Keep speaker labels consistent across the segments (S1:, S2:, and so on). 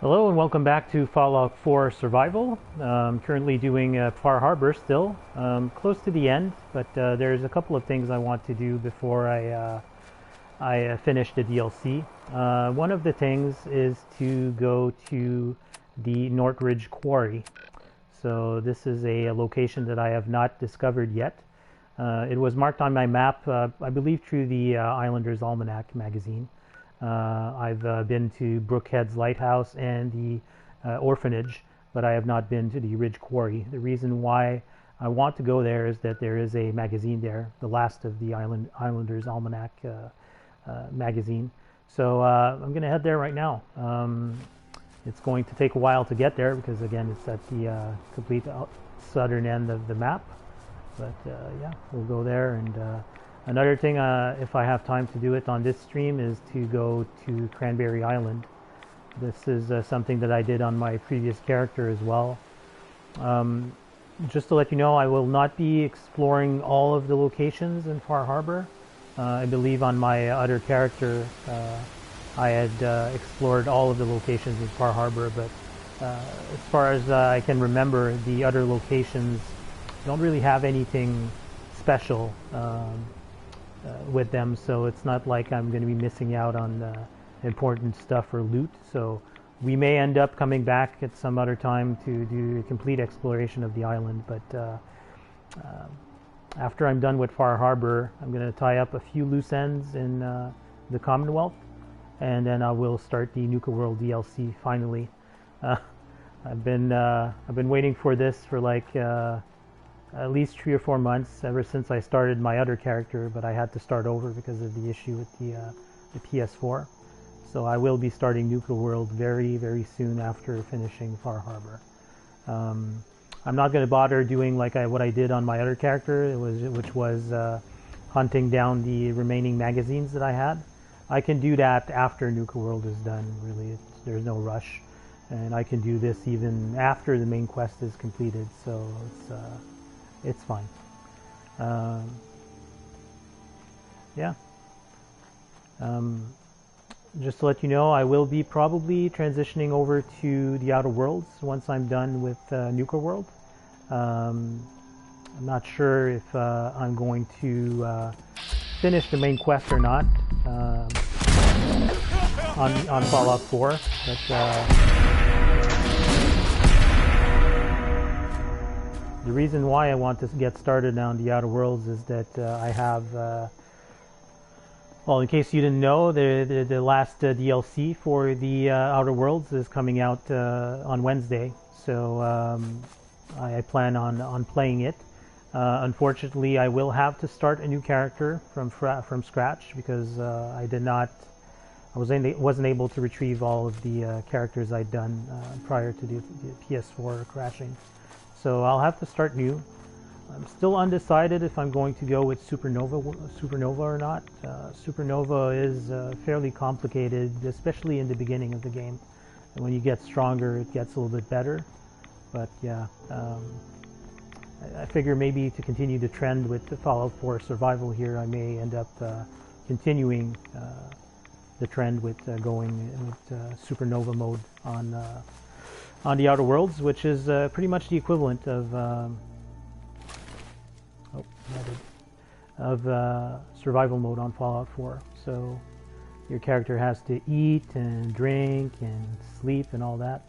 S1: Hello and welcome back to Fallout 4 Survival. Currently doing Far Harbor still, close to the end, but there's a couple of things I want to do before I finish the DLC. One of the things is to go to the Northridge Quarry. So this is a location that I have not discovered yet. It was marked on my map, I believe through the Islanders Almanac magazine. I've been to Brookhead's Lighthouse and the orphanage, but I have not been to the Ridge Quarry. The reason why I want to go there is that there is a magazine there, the last of the Islanders Almanac magazine. So I'm going to head there right now. It's going to take a while to get there because, again, it's at the complete southern end of the map. But yeah, we'll go there. And another thing, if I have time to do it on this stream, is to go to Cranberry Island. This is something that I did on my previous character as well. Just to let you know, I will not be exploring all of the locations in Far Harbor. I believe on my other character, I had explored all of the locations in Far Harbor, but as far as I can remember, the other locations don't really have anything special with them, so it's not like I'm going to be missing out on important stuff or loot. So we may end up coming back at some other time to do a complete exploration of the island, but after I'm done with Far Harbor, I'm going to tie up a few loose ends in the Commonwealth, and then I will start the Nuka World DLC finally. I've been waiting for this for like at least 3 or 4 months, ever since I started my other character, but I had to start over because of the issue with the PS4. So I will be starting Nuka World very, very soon after finishing Far Harbor. I'm not going to bother doing like what I did on my other character, which was hunting down the remaining magazines that I had. I can do that after Nuka World is done, really. There's no rush. And I can do this even after the main quest is completed, so it's fine. Yeah. Just to let you know, I will be probably transitioning over to the Outer Worlds once I'm done with Nuka World. I'm not sure if I'm going to finish the main quest or not on Fallout 4, but the reason why I want to get started on the Outer Worlds is that I have, well, in case you didn't know, the last DLC for the Outer Worlds is coming out on Wednesday, so I plan on playing it. Unfortunately, I will have to start a new character from scratch because I wasn't able to retrieve all of the characters I'd done prior to the PS4 crashing. So I'll have to start new. I'm still undecided if I'm going to go with Supernova or not. Supernova is fairly complicated, especially in the beginning of the game. And when you get stronger, it gets a little bit better. But yeah, I figure maybe to continue the trend with the Fallout 4 Survival here, I may end up continuing the trend with going with Supernova mode on the Outer Worlds, which is pretty much the equivalent of survival mode on Fallout 4. So your character has to eat and drink and sleep and all that.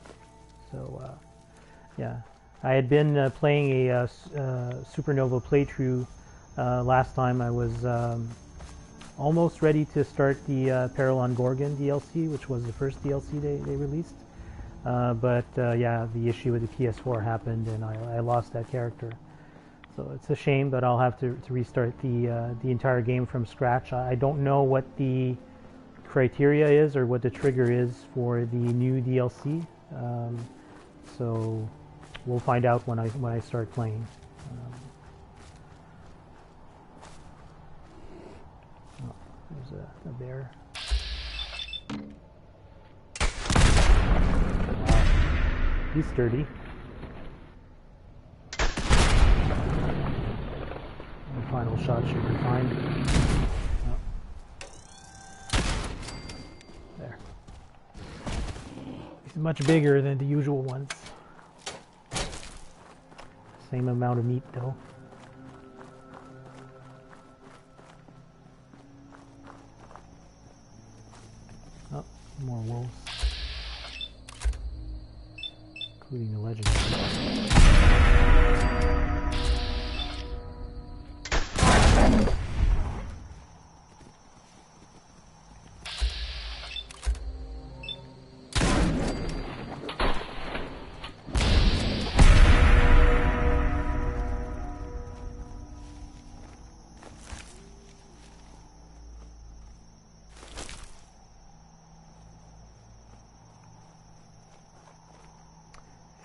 S1: So yeah, I had been playing a Supernova playthrough last time. I was almost ready to start the Peril on Gorgon DLC, which was the first DLC they released. But yeah, the issue with the PS4 happened, and I lost that character. So it's a shame, but I'll have to restart the entire game from scratch. I don't know what the criteria is or what the trigger is for the new DLC. So we'll find out when I start playing. Oh, there's a bear. He's sturdy. The final shot should be fine. Oh. There. He's much bigger than the usual ones. Same amount of meat though. Oh, more wolves. Including the legendary.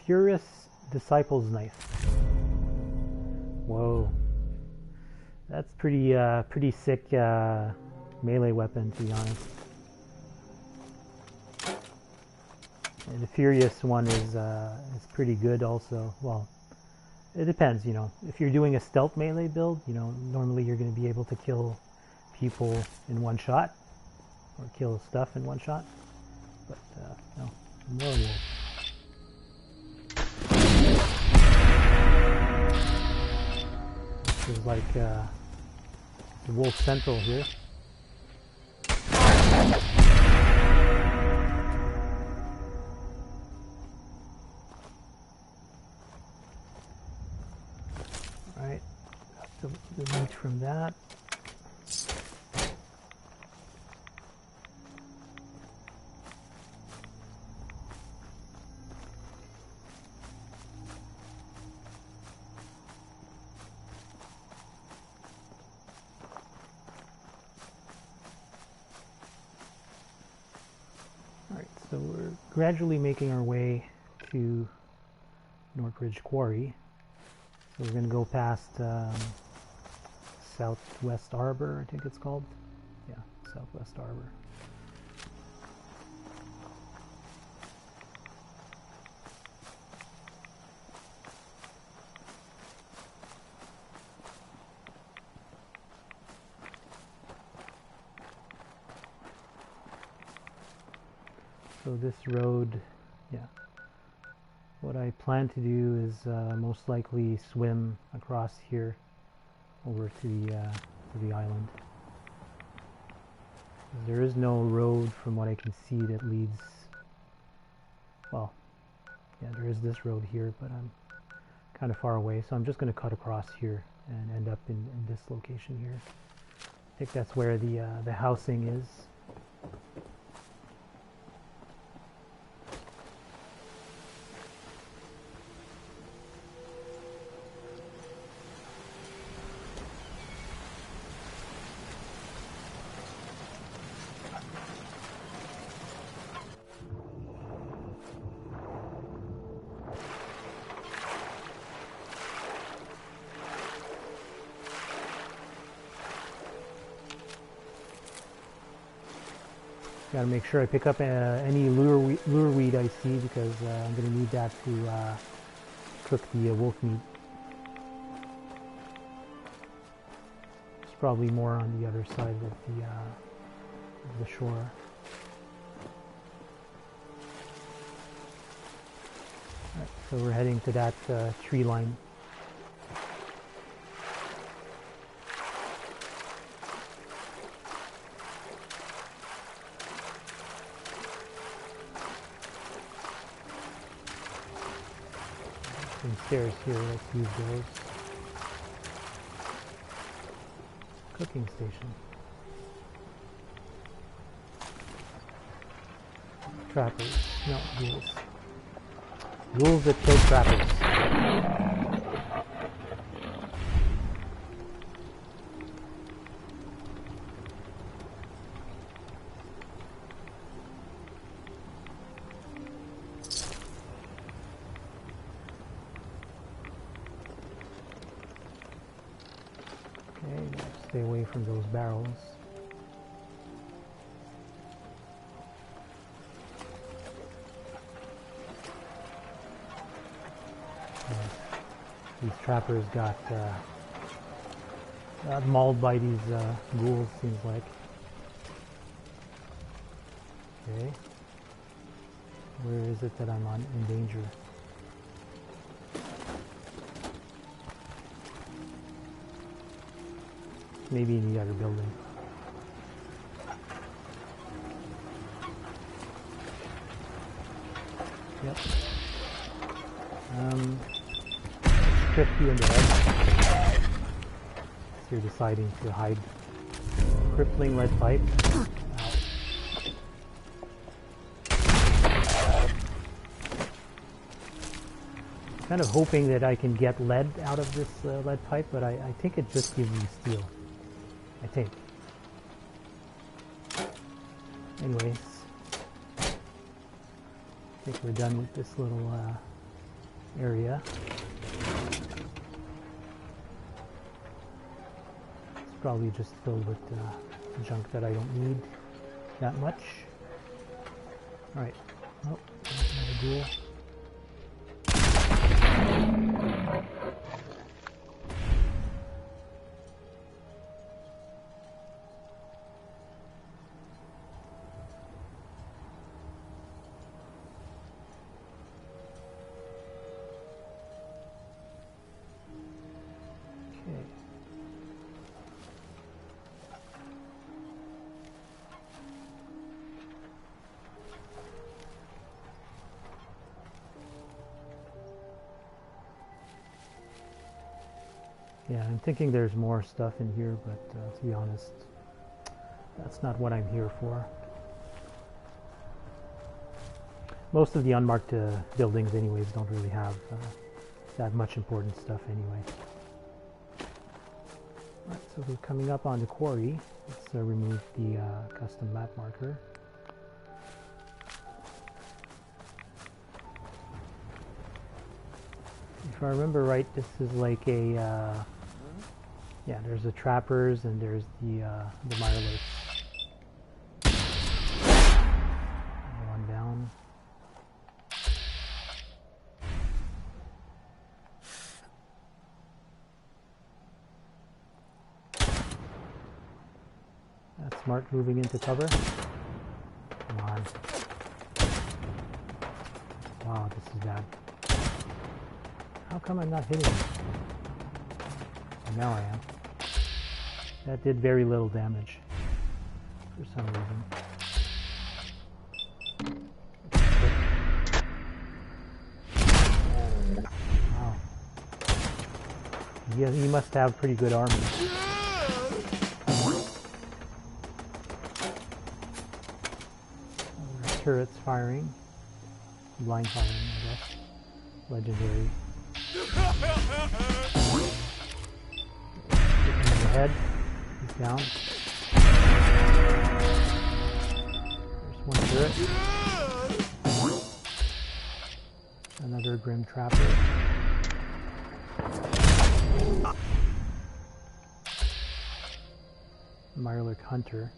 S1: Furious Disciple's Knife. Whoa, that's pretty sick melee weapon, to be honest. And the Furious one is pretty good also. Well, it depends, you know. If you're doing a stealth melee build, you know, normally you're going to be able to kill people in one shot, or kill stuff in one shot. But no, more wolves. This is like the Wolf Central here. Alright, got the meat from that. So we're gradually making our way to Northridge Quarry. So we're going to go past Southwest Arbor, I think it's called. Yeah, Southwest Arbor. So this road, yeah, what I plan to do is most likely swim across here over to the island. There is no road from what I can see that leads, well, yeah, there is this road here, but I'm kind of far away, so I'm just going to cut across here and end up in this location here. I think that's where the housing is. Gotta make sure I pick up any lure weed I see, because I'm gonna need that to cook the wolf meat. It's probably more on the other side of the shore. Alright, so we're heading to that tree line. Stairs here, let's use those. Cooking station. Trappers. No, ghouls. Ghouls that kill trappers. Stay away from those barrels. These trappers got mauled by these ghouls, seems like. Okay. Where is it that I'm in danger? Maybe in the other building. Yep. Strip you in the head. So you're deciding to hide. Crippling lead pipe. Kind of hoping that I can get lead out of this lead pipe, but I think it just gives you steel. I think. Anyways, I think we're done with this little area. It's probably just filled with junk that I don't need that much. Alright. Oh, another ghoul. Yeah, I'm thinking there's more stuff in here, but to be honest, that's not what I'm here for. Most of the unmarked buildings anyways don't really have that much important stuff anyway. Alright, so we're coming up on the quarry. Let's remove the custom map marker. If I remember right, this is like a yeah, there's the trappers and there's the mirelets. One down. That's smart, moving into cover. Come on. Wow, this is bad. How come I'm not hitting him? Now I am. That did very little damage for some reason. Wow. Yeah, he must have pretty good armor. Turrets firing. Blind firing, I guess. Legendary. Hit him in the head. He's down. There's one turret. Another Grim Trapper. Mirelurk Hunter.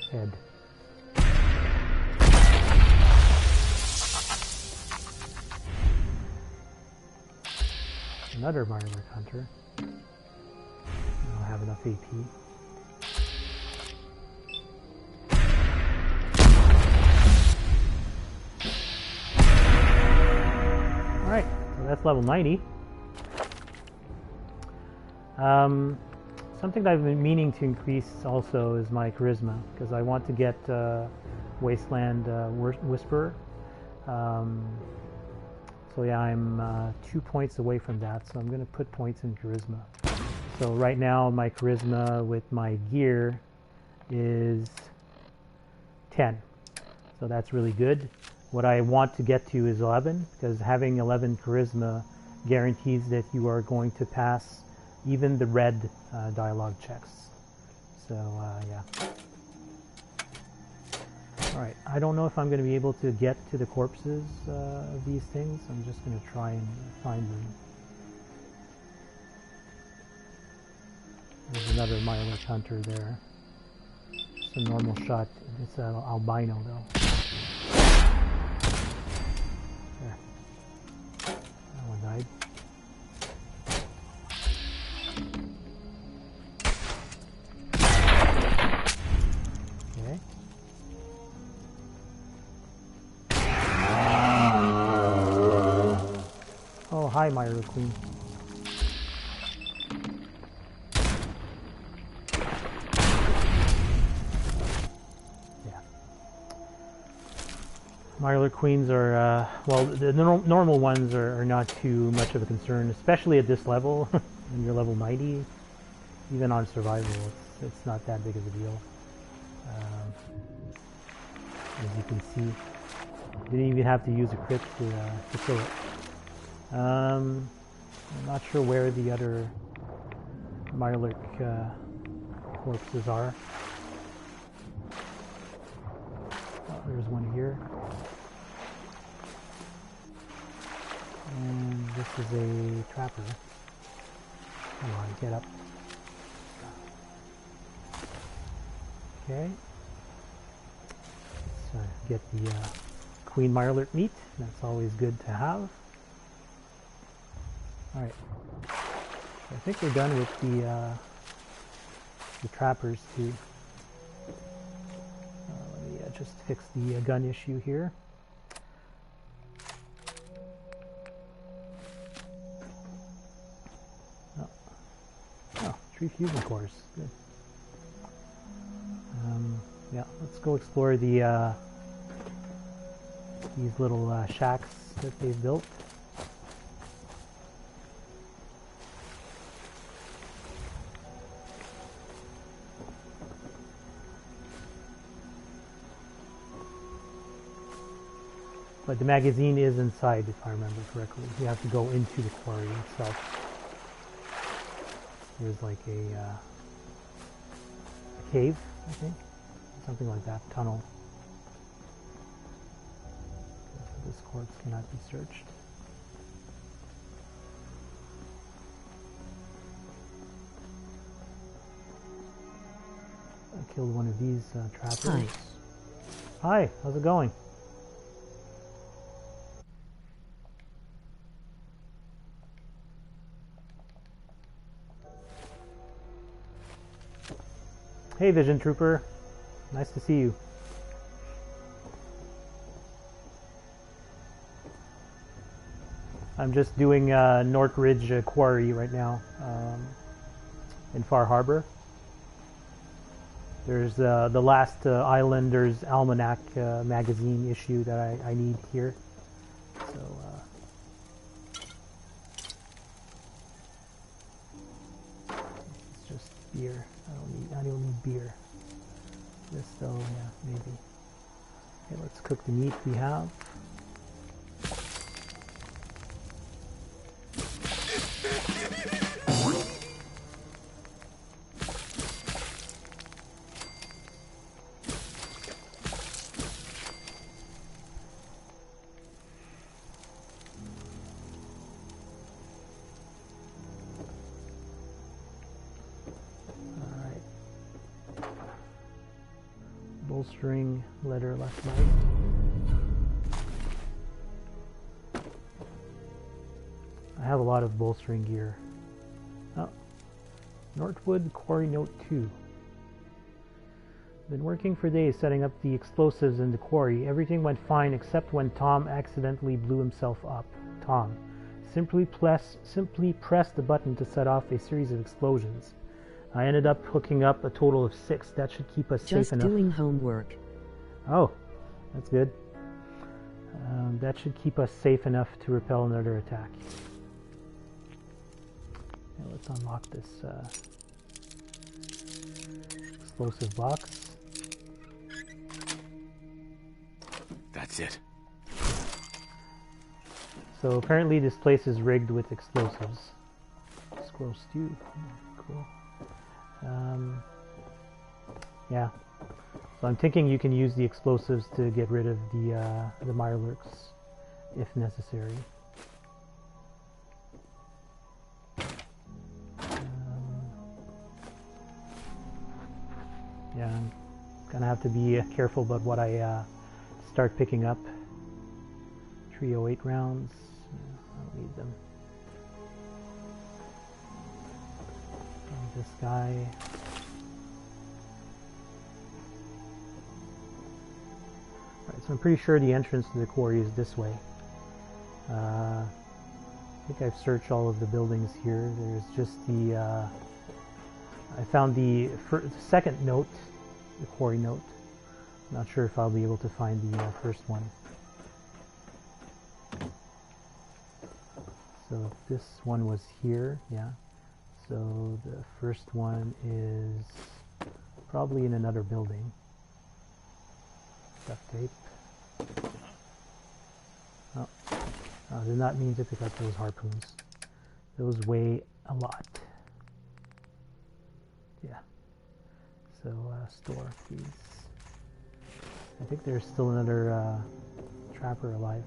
S1: Head. Another Mirelurk Hunter. I don't have enough AP. Alright, so that's level 90. Something that I've been meaning to increase also is my charisma, because I want to get Wasteland Whisperer. So yeah, I'm 2 points away from that, so I'm going to put points in charisma. So right now my charisma with my gear is 10. So that's really good. What I want to get to is 11, because having 11 charisma guarantees that you are going to pass even the red dialogue checks. So yeah. Alright, I don't know if I'm going to be able to get to the corpses of these things. I'm just going to try and find them. There's another Mirelurk hunter there. It's a normal shot. It's an albino though. There. That one died. Okay. Oh, hi, Mirelurk Queen. Mirelurk Queens are, well, the normal ones are not too much of a concern, especially at this level. When you're level 90, even on survival, it's not that big of a deal. As you can see, didn't even have to use a crit to kill it. I'm not sure where the other Mirelurk corpses are. Oh, there's one here. And this is a trapper. Come on, get up. Okay. Let's get the Queen Mirelurk meat. That's always good to have. Alright. I think we're done with the trappers too. Let me just fix the gun issue here. Oh, 3 fusion cores. Good. Yeah, let's go explore the these little shacks that they've built. But the magazine is inside, if I remember correctly. You have to go into the quarry itself. There's like a cave, I think. Something like that. Tunnel. This corpse cannot be searched. I killed one of these trappers. Hi. Hi, how's it going? Hey, Vision Trooper. Nice to see you. I'm just doing Northridge Quarry right now in Far Harbor. There's the last Islanders Almanac magazine issue that I need here. So it's just beer. I don't need beer. This though, yeah, maybe. Okay, let's cook the meat we have. Bolstering letter last night. I have a lot of bolstering gear. Oh, Northwood Quarry Note 2. Been working for days setting up the explosives in the quarry. Everything went fine except when Tom accidentally blew himself up. Tom, simply press the button to set off a series of explosions. I ended up hooking up a total of 6. That should keep us safe enough.
S2: Just doing homework.
S1: Oh, that's good. That should keep us safe enough to repel another attack. Now let's unlock this explosive box.
S3: That's it.
S1: So apparently this place is rigged with explosives. Squirrel stew. Cool. Yeah. So I'm thinking you can use the explosives to get rid of the Mirelurks if necessary. Yeah, I'm gonna have to be careful about what I start picking up. 308 rounds. I'll need them. And this guy. Alright, so I'm pretty sure the entrance to the quarry is this way. I think I've searched all of the buildings here. There's just the... I found the second note, the quarry note. Not sure if I'll be able to find the first one. So this one was here, yeah. So the first one is probably in another building. Duct tape. Oh, did not mean to pick up those harpoons. Those weigh a lot. Yeah. So store these. I think there's still another trapper alive.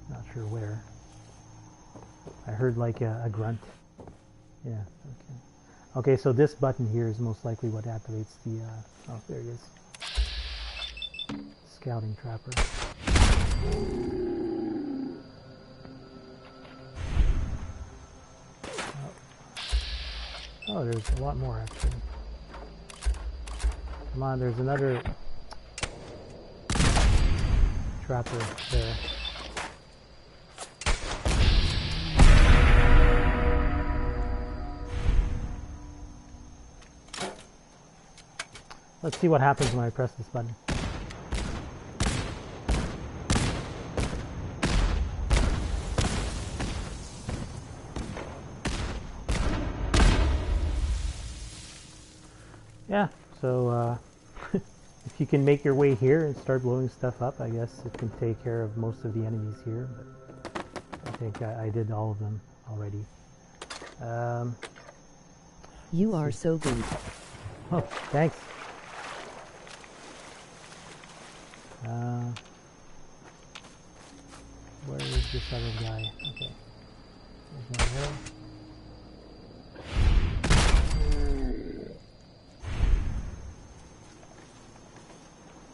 S1: Not sure where. I heard like a grunt. Yeah, okay. Okay, so this button here is most likely what activates the... oh, there it is. Scouting trapper. Oh, there's a lot more actually. Come on, there's another trapper there. Let's see what happens when I press this button. Yeah, so if you can make your way here and start blowing stuff up, I guess it can take care of most of the enemies here, but I think I did all of them already.
S2: You are so good.
S1: Oh, thanks. Where is this other guy? Okay. There's one there.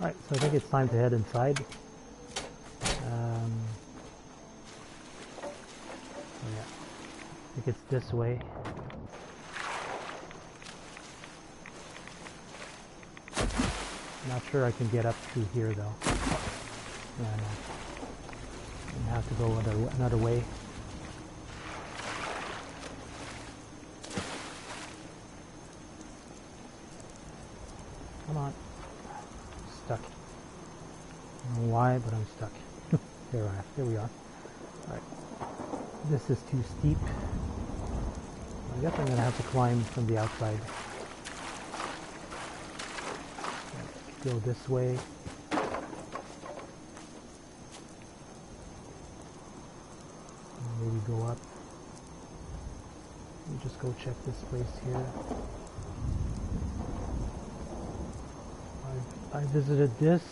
S1: Alright, so I think it's time to head inside. Oh yeah. I think it's this way. Not sure I can get up through here though. Yeah, no. I have to go another way. Come on. Stuck. I don't know why, but I'm stuck. There we are. Alright. This is too steep. I guess I'm gonna have to climb from the outside. Go this way. Maybe go up. Let me just go check this place here. I visited this.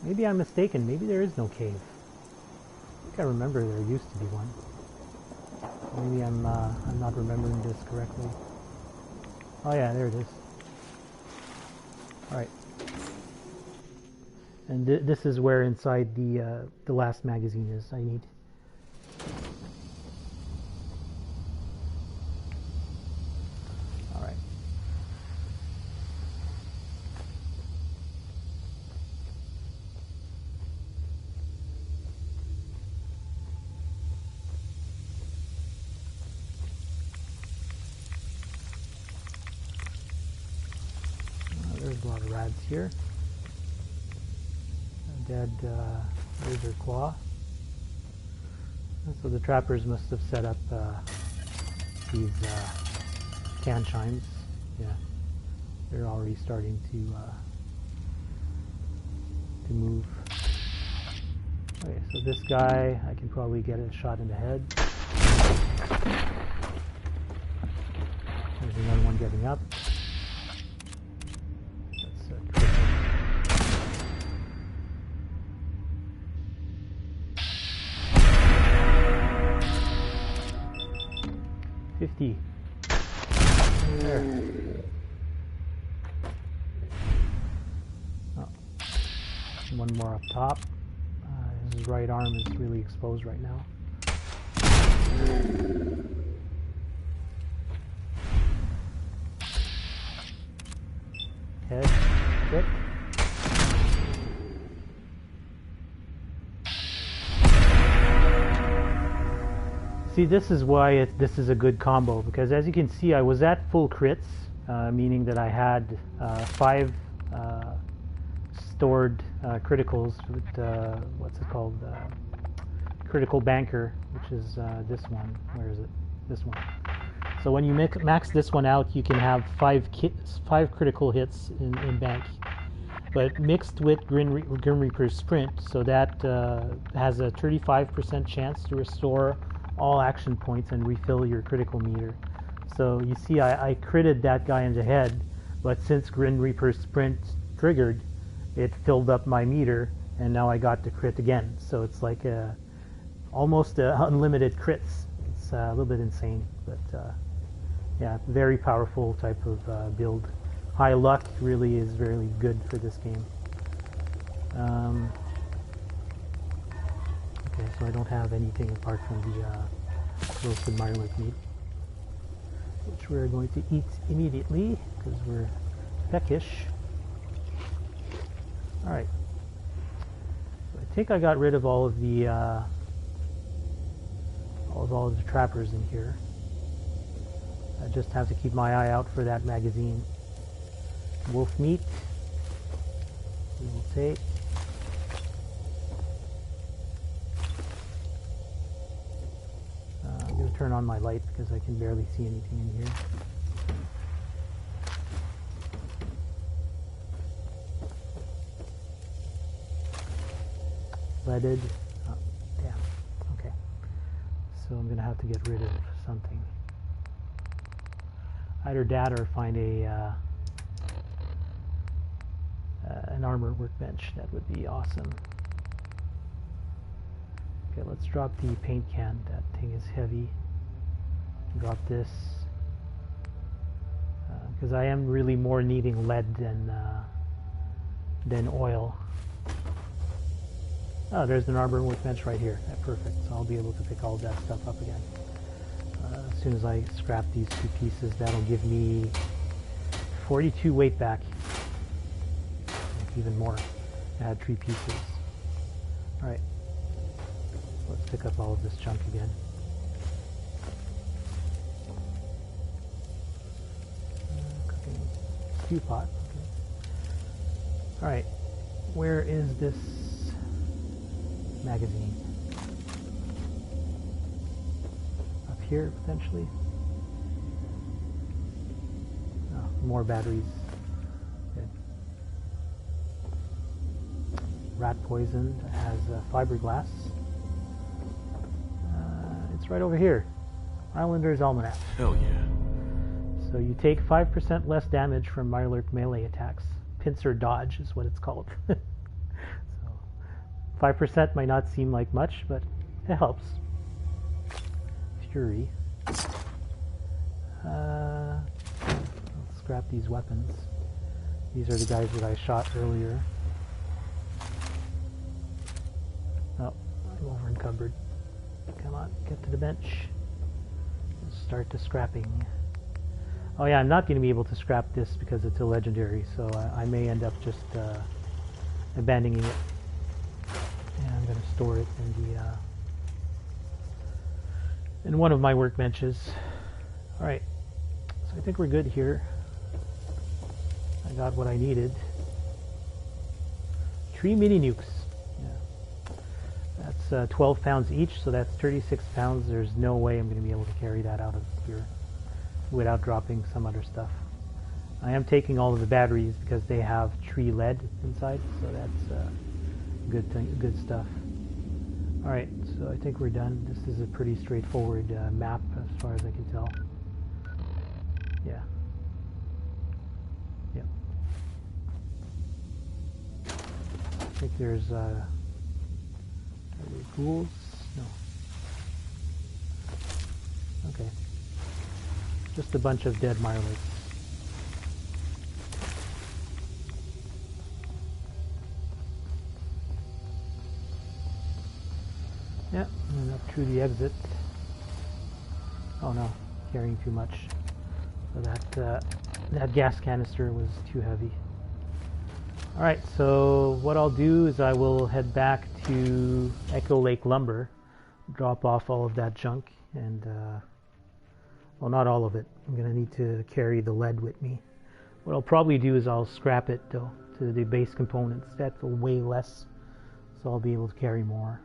S1: Maybe I'm mistaken. Maybe there is no cave. I think I remember there used to be one. Maybe I'm not remembering this correctly. Oh yeah, there it is. All right. And this is where inside the last magazine is. I need. All right. There's a lot of rads here. A dead lizard claw. And so the trappers must have set up these can chimes. Yeah, they're already starting to move. Okay, so this guy, I can probably get a shot in the head. There's another one getting up. 50. There. Oh. One more up top. His right arm is really exposed right now. Head, hit. See, this is why this is a good combo, because as you can see, I was at full crits, meaning that I had 5 stored criticals with, what's it called, critical banker, which is this one. Where is it? This one. So when you max this one out, you can have 5 critical hits in bank. But mixed with Grim Reaper's Sprint, so that has a 35% chance to restore all action points and refill your critical meter. So you see, I critted that guy in the head, but since Grim Reaper's Sprint triggered, it filled up my meter, and now I got to crit again. So it's like almost unlimited crits. It's a little bit insane, but yeah, very powerful type of build. High luck really is very good for this game. Okay, so I don't have anything apart from the roasted Mirelurk meat, which we're going to eat immediately because we're peckish. Alright, so I think I got rid of all of the trappers in here. I just have to keep my eye out for that magazine. Wolf meat we will take. I'm going to turn on my light because I can barely see anything in here. Leaded. Oh, damn. Okay. So I'm going to have to get rid of something. Either that or find a an armor workbench. That would be awesome. Okay, let's drop the paint can. That thing is heavy. Drop this. Because I am really more needing lead than oil. Oh, there's an armor workbench right here. Perfect. So I'll be able to pick all of that stuff up again. As soon as I scrap these 2 pieces, that'll give me 42 weight back. Even more. I had 3 pieces. Alright. Let's pick up all of this junk again. Cooking stew pot. Okay. Alright. Where is this magazine? Up here, potentially? Oh, more batteries. Good. Rat poison has fiberglass. It's right over here. Islander's Almanac.
S3: Hell yeah.
S1: So you take 5% less damage from Mirelurk melee attacks. Pincer dodge is what it's called. So 5% might not seem like much, but it helps. Fury. Let's scrap these weapons. These are the guys that I shot earlier. Oh, I'm over encumbered. Come on, get to the bench. Let's start the scrapping. Oh yeah, I'm not going to be able to scrap this because it's a legendary, so I may end up just abandoning it. And I'm going to store it in the in one of my workbenches. Alright, so I think we're good here. I got what I needed. 3 mini nukes. That's 12 pounds each, so that's 36 pounds. There's no way I'm going to be able to carry that out of here without dropping some other stuff. I am taking all of the batteries because they have tree lead inside, so that's good thing, good stuff. Alright, so I think we're done. This is a pretty straightforward map as far as I can tell. Yeah. Yep. I think there's ghouls? No. Okay. Just a bunch of dead Mirelets. Yeah, and up through the exit. Oh no, carrying too much. So that gas canister was too heavy. Alright, so what I'll do is I will head back to Echo Lake Lumber, drop off all of that junk, and well, not all of it. I'm going to need to carry the lead with me. What I'll probably do is I'll scrap it though to the base components. That's way less, so I'll be able to carry more.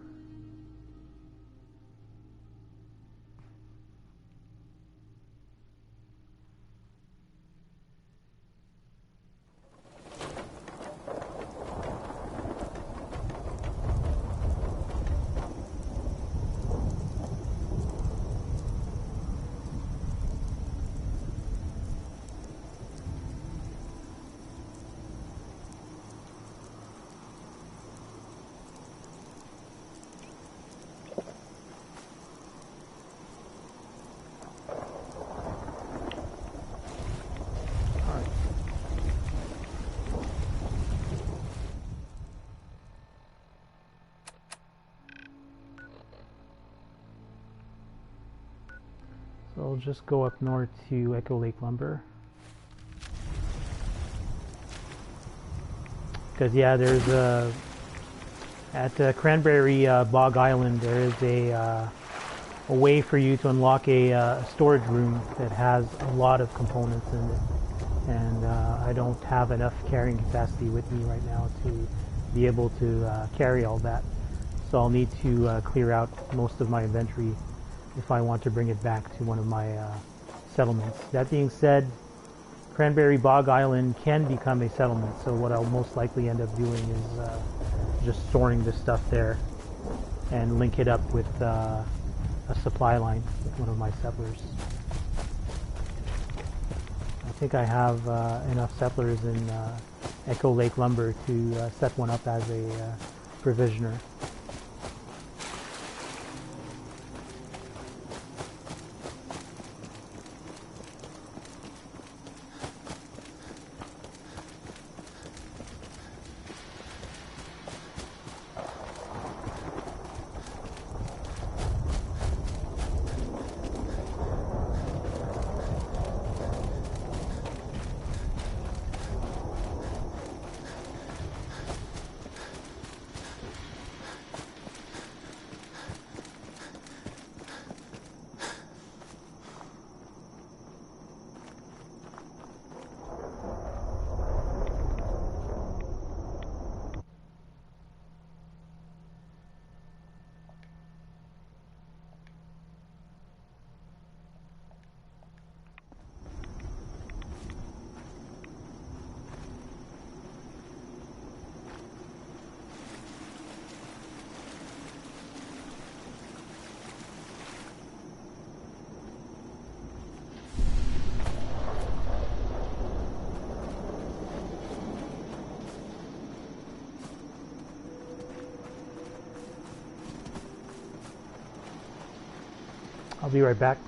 S1: So I'll just go up north to Echo Lake Lumber. Because yeah, there's at Cranberry Bog Island, there is a way for you to unlock a storage room that has a lot of components in it. And I don't have enough carrying capacity with me right now to be able to carry all that. So I'll need to clear out most of my inventory if I want to bring it back to one of my settlements. That being said, Cranberry Bog Island can become a settlement, so what I'll most likely end up doing is just storing this stuff there and link it up with a supply line with one of my settlers. I think I have enough settlers in Echo Lake Lumber to set one up as a provisioner. I'll be right back.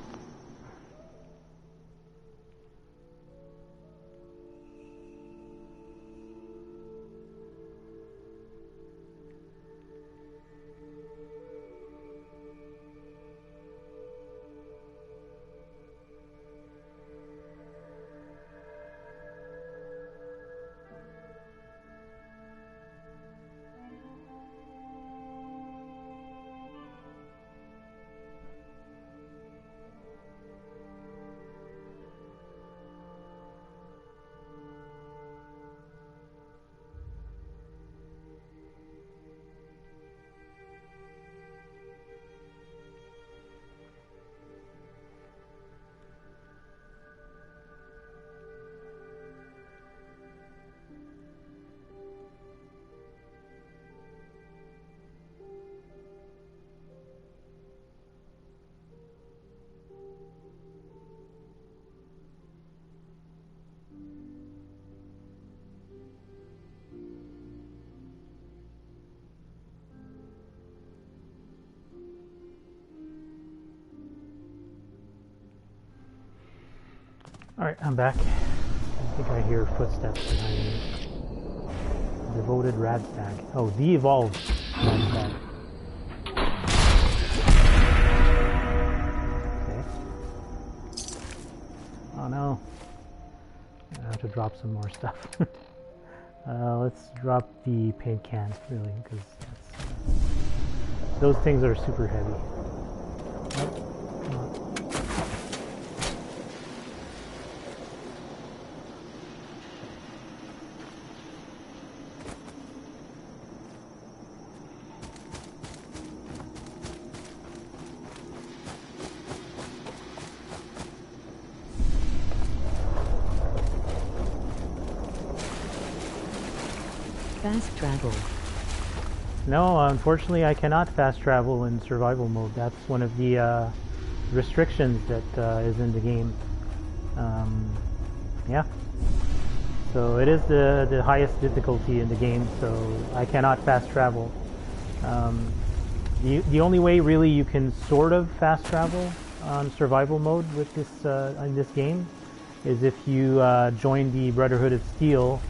S1: Alright, I'm back. I think I hear footsteps behind me. Devoted Radstag. Oh, the evolved Radstag. Okay. Oh no. I have to drop some more stuff. Let's drop the paint can, really, because those things are super heavy. Nope.
S2: Fast travel.
S1: No, unfortunately I cannot fast travel in survival mode. That's one of the restrictions that is in the game. Yeah. So it is the highest difficulty in the game, so I cannot fast travel. The only way really you can sort of fast travel on survival mode with this in this game is if you join the Brotherhood of Steel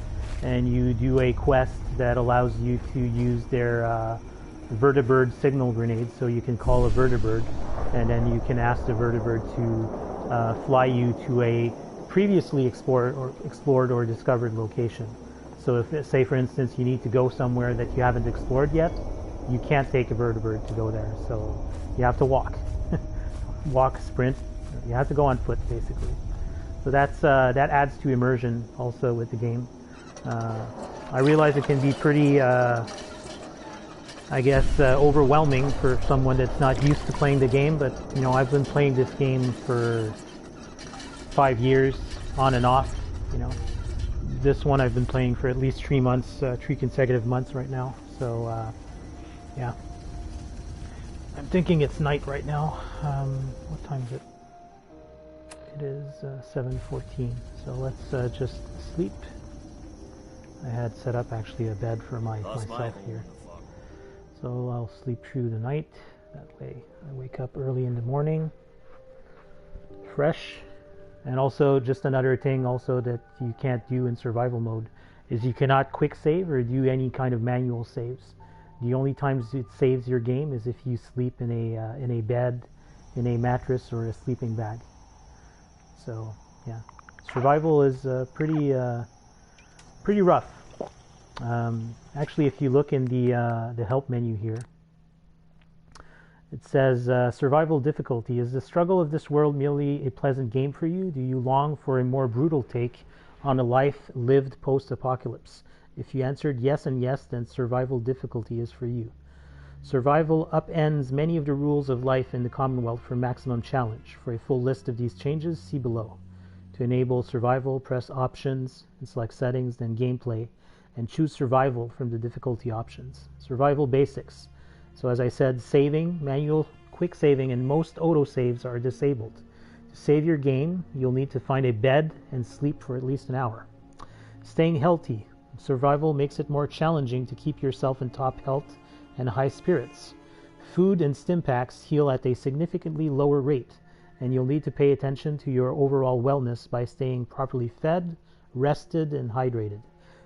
S1: and you do a quest that allows you to use their vertibird signal grenades, so you can call a vertibird and then you can ask the vertibird to fly you to a previously explored or discovered location. So if, say for instance, you need to go somewhere that you haven't explored yet, you can't take a vertibird to go there, so you have to walk. Walk, sprint, you have to go on foot basically. So that's that adds to immersion also with the game. I realize it can be pretty, I guess, overwhelming for someone that's not used to playing the game, but you know, I've been playing this game for 5 years on and off. You know, this one I've been playing for at least 3 months, 3 consecutive months right now. So yeah, I'm thinking it's night right now. What time is it? It is 7:14. So let's just sleep. I had set up actually a bed for myself here. So I'll sleep through the night. That way I wake up early in the morning, fresh. And also, just another thing also that you can't do in survival mode is you cannot quick save or do any kind of manual saves. The only times it saves your game is if you sleep in a bed, in a mattress, or a sleeping bag. So yeah, survival is pretty rough. Actually, if you look in the help menu here, it says survival difficulty. Is the struggle of this world merely a pleasant game for you? Do you long for a more brutal take on a life lived post-apocalypse? If you answered yes and yes, then survival difficulty is for you. Survival upends many of the rules of life in the Commonwealth for maximum challenge. For a full list of these changes, see below. To enable survival, press options and select settings, then gameplay, and choose survival from the difficulty options. Survival basics. So as I said, saving, manual, quick saving, and most autosaves are disabled. To save your game, you'll need to find a bed and sleep for at least an hour. Staying healthy. Survival makes it more challenging to keep yourself in top health and high spirits. Food and stim packs heal at a significantly lower rate, and you'll need to pay attention to your overall wellness by staying properly fed, rested, and hydrated.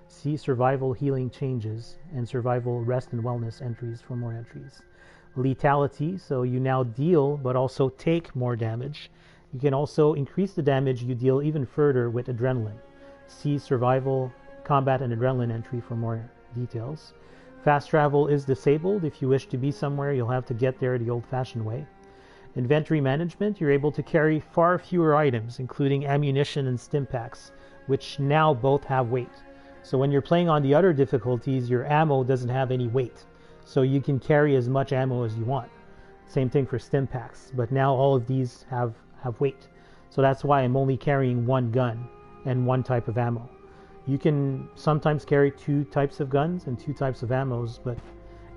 S1: See survival healing changes and survival rest and wellness entries for more entries. Lethality, so you now deal but also take more damage. You can also increase the damage you deal even further with adrenaline. See survival, combat, and adrenaline entry for more details. Fast travel is disabled. If you wish to be somewhere, you'll have to get there the old-fashioned way. Inventory management, you're able to carry far fewer items, including ammunition and stim packs, which now both have weight. So when you're playing on the other difficulties, your ammo doesn't have any weight. So you can carry as much ammo as you want. Same thing for stim packs, but now all of these have weight. So that's why I'm only carrying one gun and one type of ammo. You can sometimes carry 2 types of guns and 2 types of ammos, but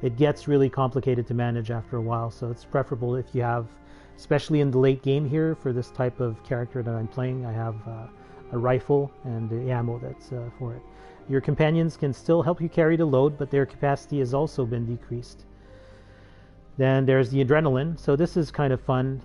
S1: it gets really complicated to manage after a while. So it's preferable if you have, especially in the late game here, for this type of character that I'm playing, I have a rifle and the ammo that's for it. Your companions can still help you carry the load, but their capacity has also been decreased. Then there's the adrenaline. So this is kind of fun.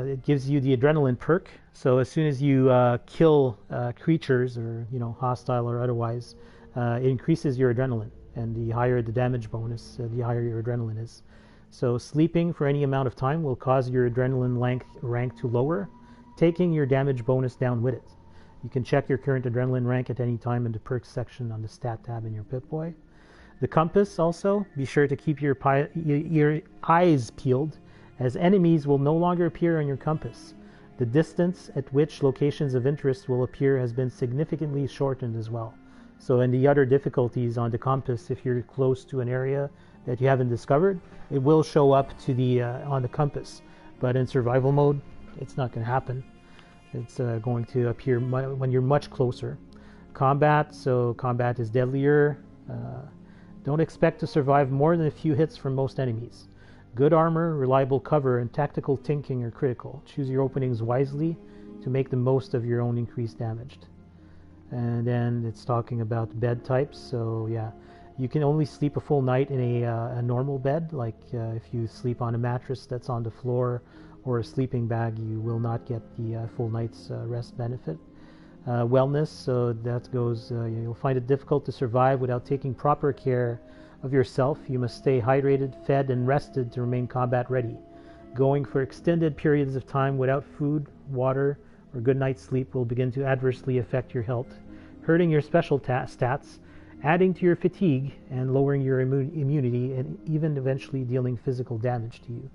S1: It gives you the adrenaline perk. So as soon as you kill creatures, or hostile or otherwise, it increases your adrenaline. And the higher the damage bonus, the higher your adrenaline is. So sleeping for any amount of time will cause your adrenaline rank to lower, taking your damage bonus down with it. You can check your current adrenaline rank at any time in the perks section on the stat tab in your Pip-Boy. The compass also, be sure to keep your eyes peeled, as enemies will no longer appear on your compass. The distance at which locations of interest will appear has been significantly shortened as well. So in the other difficulties on the compass, if you're close to an area that you haven't discovered, it will show up to the on the compass. But in survival mode, it's not going to happen. It's going to appear when you're much closer. Combat, so combat is deadlier. Don't expect to survive more than a few hits from most enemies. Good armor, reliable cover, and tactical thinking are critical. Choose your openings wisely to make the most of your own increased damage. And then it's talking about bed types. So yeah, you can only sleep a full night in a normal bed. Like if you sleep on a mattress that's on the floor or a sleeping bag, you will not get the full night's rest benefit. Wellness, so that goes, you'll find it difficult to survive without taking proper care of yourself. You must stay hydrated, fed, and rested to remain combat ready. Going for extended periods of time without food, water, or good night's sleep will begin to adversely affect your health, hurting your special stats, adding to your fatigue, and lowering your immunity, and even eventually dealing physical damage to you.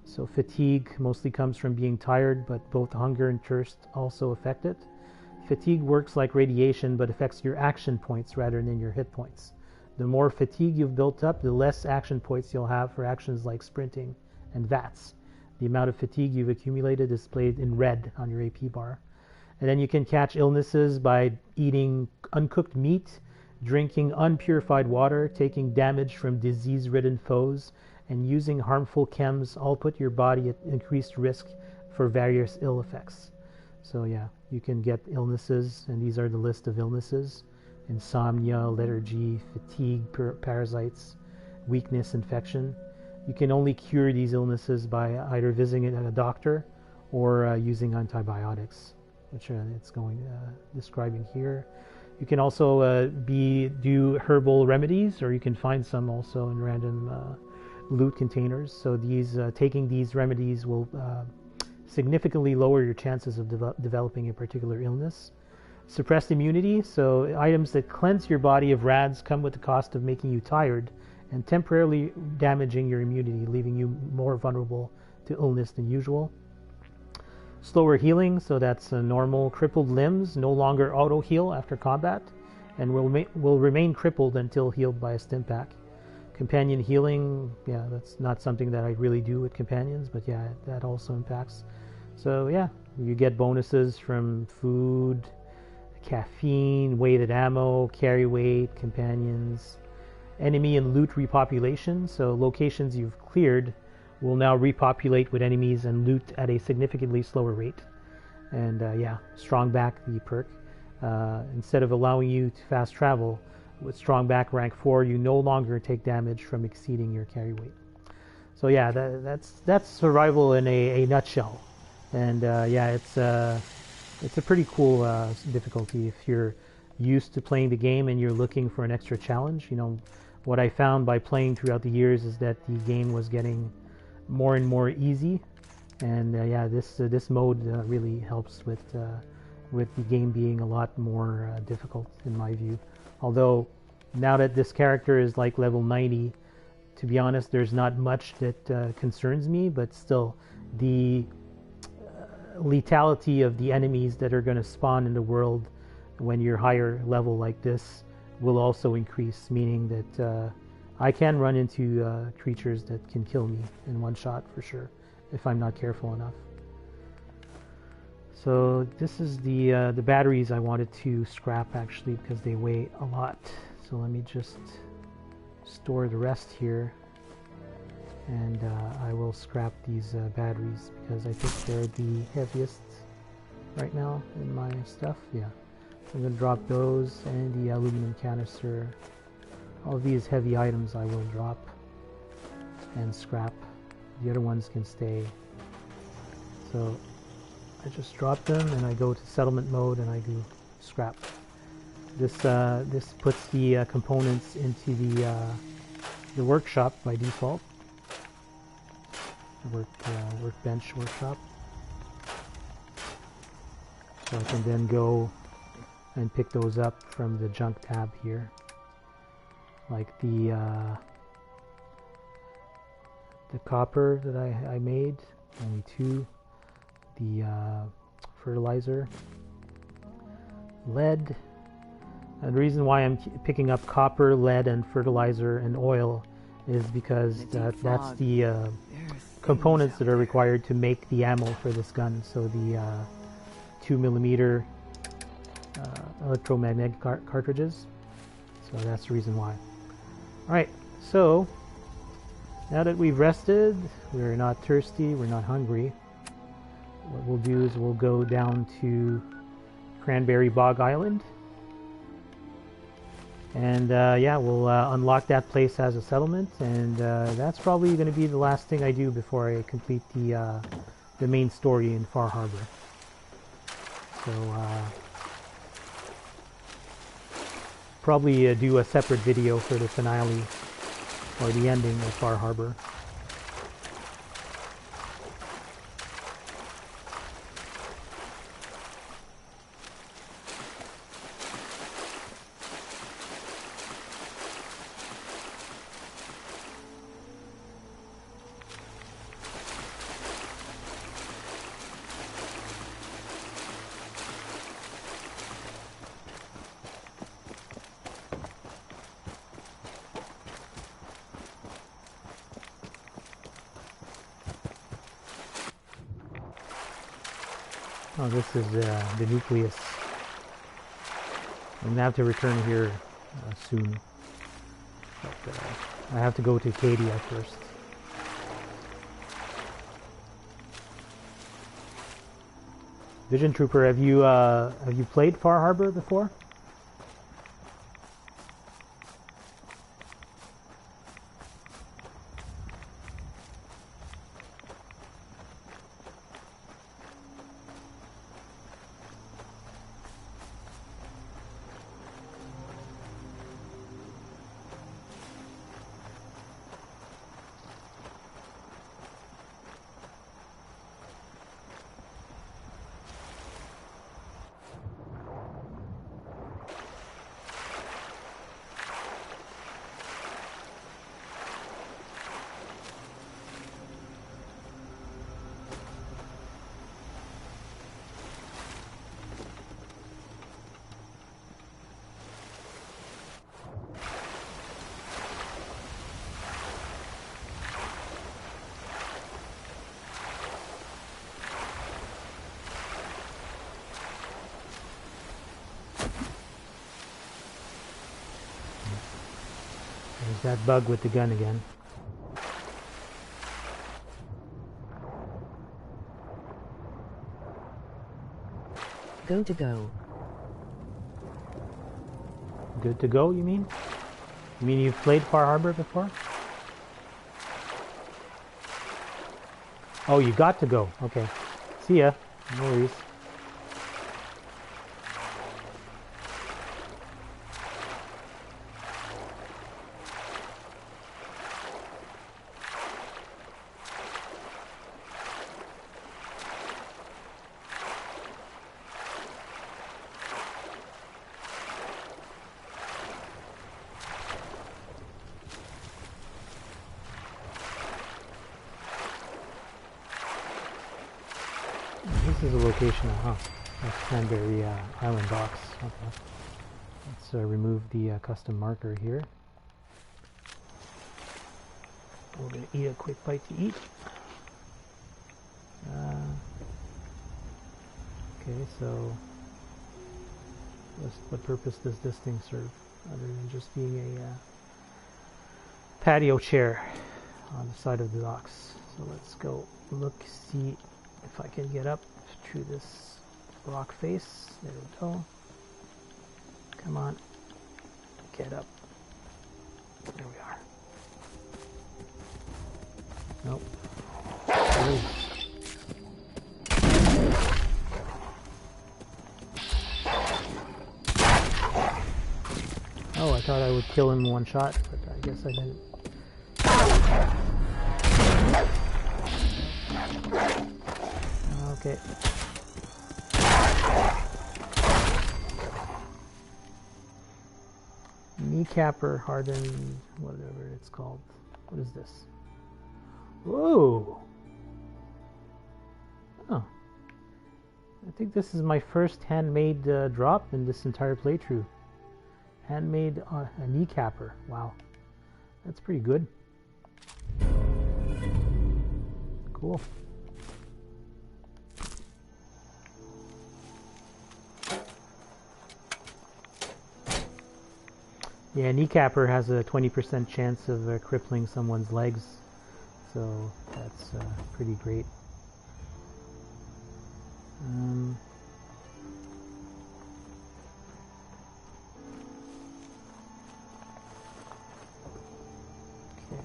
S1: So fatigue mostly comes from being tired, but both hunger and thirst also affect it. Fatigue works like radiation, but affects your action points rather than your hit points. The more fatigue you've built up, the less action points you'll have for actions like sprinting and VATS. The amount of fatigue you've accumulated is displayed in red on your AP bar. And then you can catch illnesses by eating uncooked meat, drinking unpurified water, taking damage from disease-ridden foes, and using harmful chems all put your body at increased risk for various ill effects. So yeah, you can get illnesses, and these are the list of illnesses: insomnia, lethargy, fatigue, parasites, weakness, infection. You can only cure these illnesses by either visiting a doctor or using antibiotics, which it's describing here. You can also do herbal remedies, or you can find some also in random loot containers. So taking these remedies will significantly lower your chances of developing a particular illness. Suppressed immunity, so items that cleanse your body of rads come with the cost of making you tired and temporarily damaging your immunity, leaving you more vulnerable to illness than usual. Slower healing, so that's normal. Crippled limbs no longer auto heal after combat and will remain crippled until healed by a Stimpak. Companion healing, yeah, that's not something that I really do with companions, but yeah, that also impacts. So yeah, you get bonuses from food, caffeine, weighted ammo, carry weight, companions, enemy and loot repopulation. So locations you've cleared will now repopulate with enemies and loot at a significantly slower rate. And yeah, strong back, the perk. Instead of allowing you to fast travel, with strong back rank 4, you no longer take damage from exceeding your carry weight. So yeah, that's survival in a nutshell. And yeah, it's a pretty cool difficulty if you're used to playing the game and you're looking for an extra challenge. What I found by playing throughout the years is that the game was getting more and more easy, and yeah, this mode really helps with the game being a lot more difficult in my view. Although now that this character is like level 90, to be honest, there's not much that concerns me, but still the lethality of the enemies that are going to spawn in the world when you're higher level like this will also increase, meaning that I can run into creatures that can kill me in one shot for sure if I'm not careful enough. So this is the batteries I wanted to scrap actually, because they weigh a lot. So let me just store the rest here, and I will scrap these batteries because I think they're the heaviest right now in my stuff. Yeah, so I'm going to drop those and the aluminum canister. All of these heavy items I will drop and scrap. The other ones can stay. So I just drop them and I go to settlement mode and I do scrap. This puts the components into the workshop by default. Workbench workshop. So I can then go and pick those up from the junk tab here, like the copper that I made, only 2, the fertilizer, lead. And the reason why I'm picking up copper, lead, and fertilizer and oil is because that's the components that are required to make the ammo for this gun. So the 2mm electromagnetic cartridges. So that's the reason why. Alright, so now that we've rested, we're not thirsty, we're not hungry, what we'll do is we'll go down to Cranberry Bog Island. And yeah, we'll unlock that place as a settlement, and that's probably going to be the last thing I do before I complete the main story in Far Harbor. So probably do a separate video for the finale or the ending of Far Harbor. Oh, this is the nucleus. I'm gonna have to return here soon. But, I have to go to Acadia first. Vision Trooper, have you played Far Harbor before? There's that bug with the gun again.
S2: Go to go.
S1: Good to go, you mean? You mean you've played Far Harbor before? Oh, you got to go. Okay. See ya. No worries. This is a location, that's Cranberry Island Docks. Okay. Let's remove the custom marker here. We're going to eat a quick bite to eat. Okay, so what purpose does this thing serve other than just being a patio chair on the side of the docks? So let's go look, see if I can get up through this rock face. There we go. Come on. Get up. There we are. Nope. would kill him in one shot, but I guess I didn't. Okay. Kneecapper hardened, whatever it's called. What is this? Whoa! Oh. I think this is my first handmade drop in this entire playthrough. Handmade a kneecapper. Wow. That's pretty good. Cool. Yeah, kneecapper has a 20% chance of crippling someone's legs, so that's pretty great. Okay.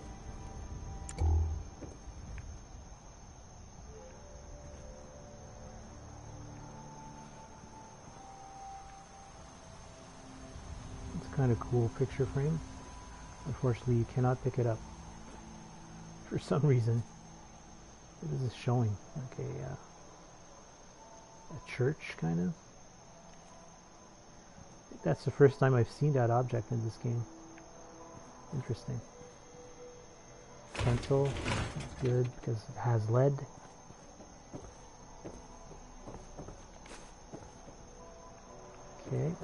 S1: Kind of cool picture frame. Unfortunately, you cannot pick it up for some reason. What is this showing? Like a church, kind of. I think that's the first time I've seen that object in this game. Interesting. Pencil, that's good because it has lead. Okay.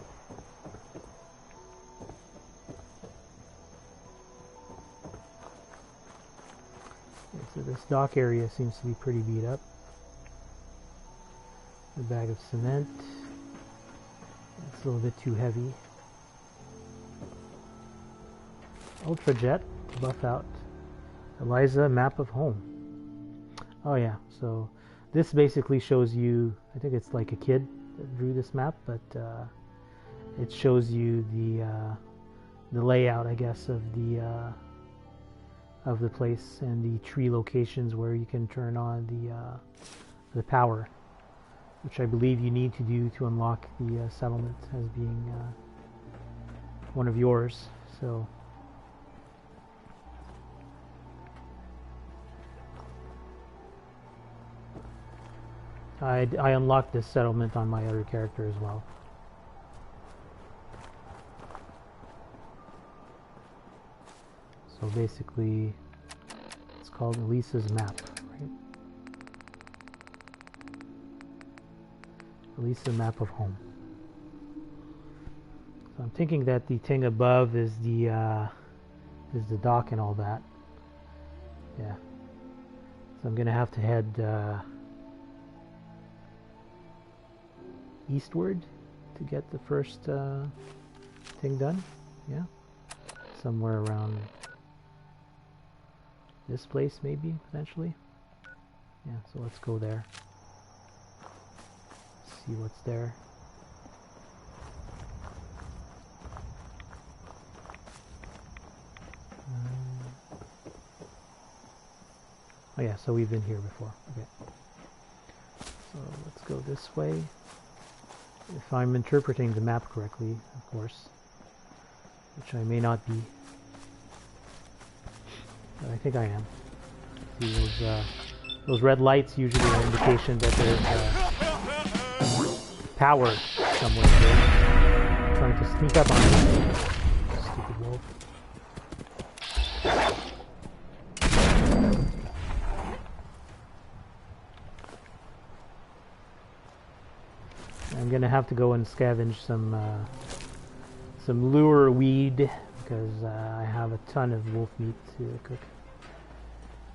S1: So this dock area seems to be pretty beat up. A bag of cement. It's a little bit too heavy. Ultrajet to buff out. Eliza, map of home. Oh yeah, so this basically shows you, I think it's like a kid that drew this map, but it shows you the layout, I guess, of the place and the tree locations where you can turn on the power, which I believe you need to do to unlock the settlement as being one of yours. So I unlocked this settlement on my other character as well. So basically, it's called Elisa's map, right? Elisa map of home. So I'm thinking that the thing above is the dock and all that. Yeah. So I'm gonna have to head eastward to get the first thing done. Yeah. Somewhere around this place, maybe, potentially. Yeah, so let's go there. See what's there. Oh yeah, so we've been here before. Okay. So let's go this way. If I'm interpreting the map correctly, of course. Which I may not be. But I think I am. See, those red lights usually are an indication that there's power somewhere here. I'm trying to sneak up on it. Stupid wolf. I'm gonna have to go and scavenge some lure weed because I have a ton of wolf meat to cook.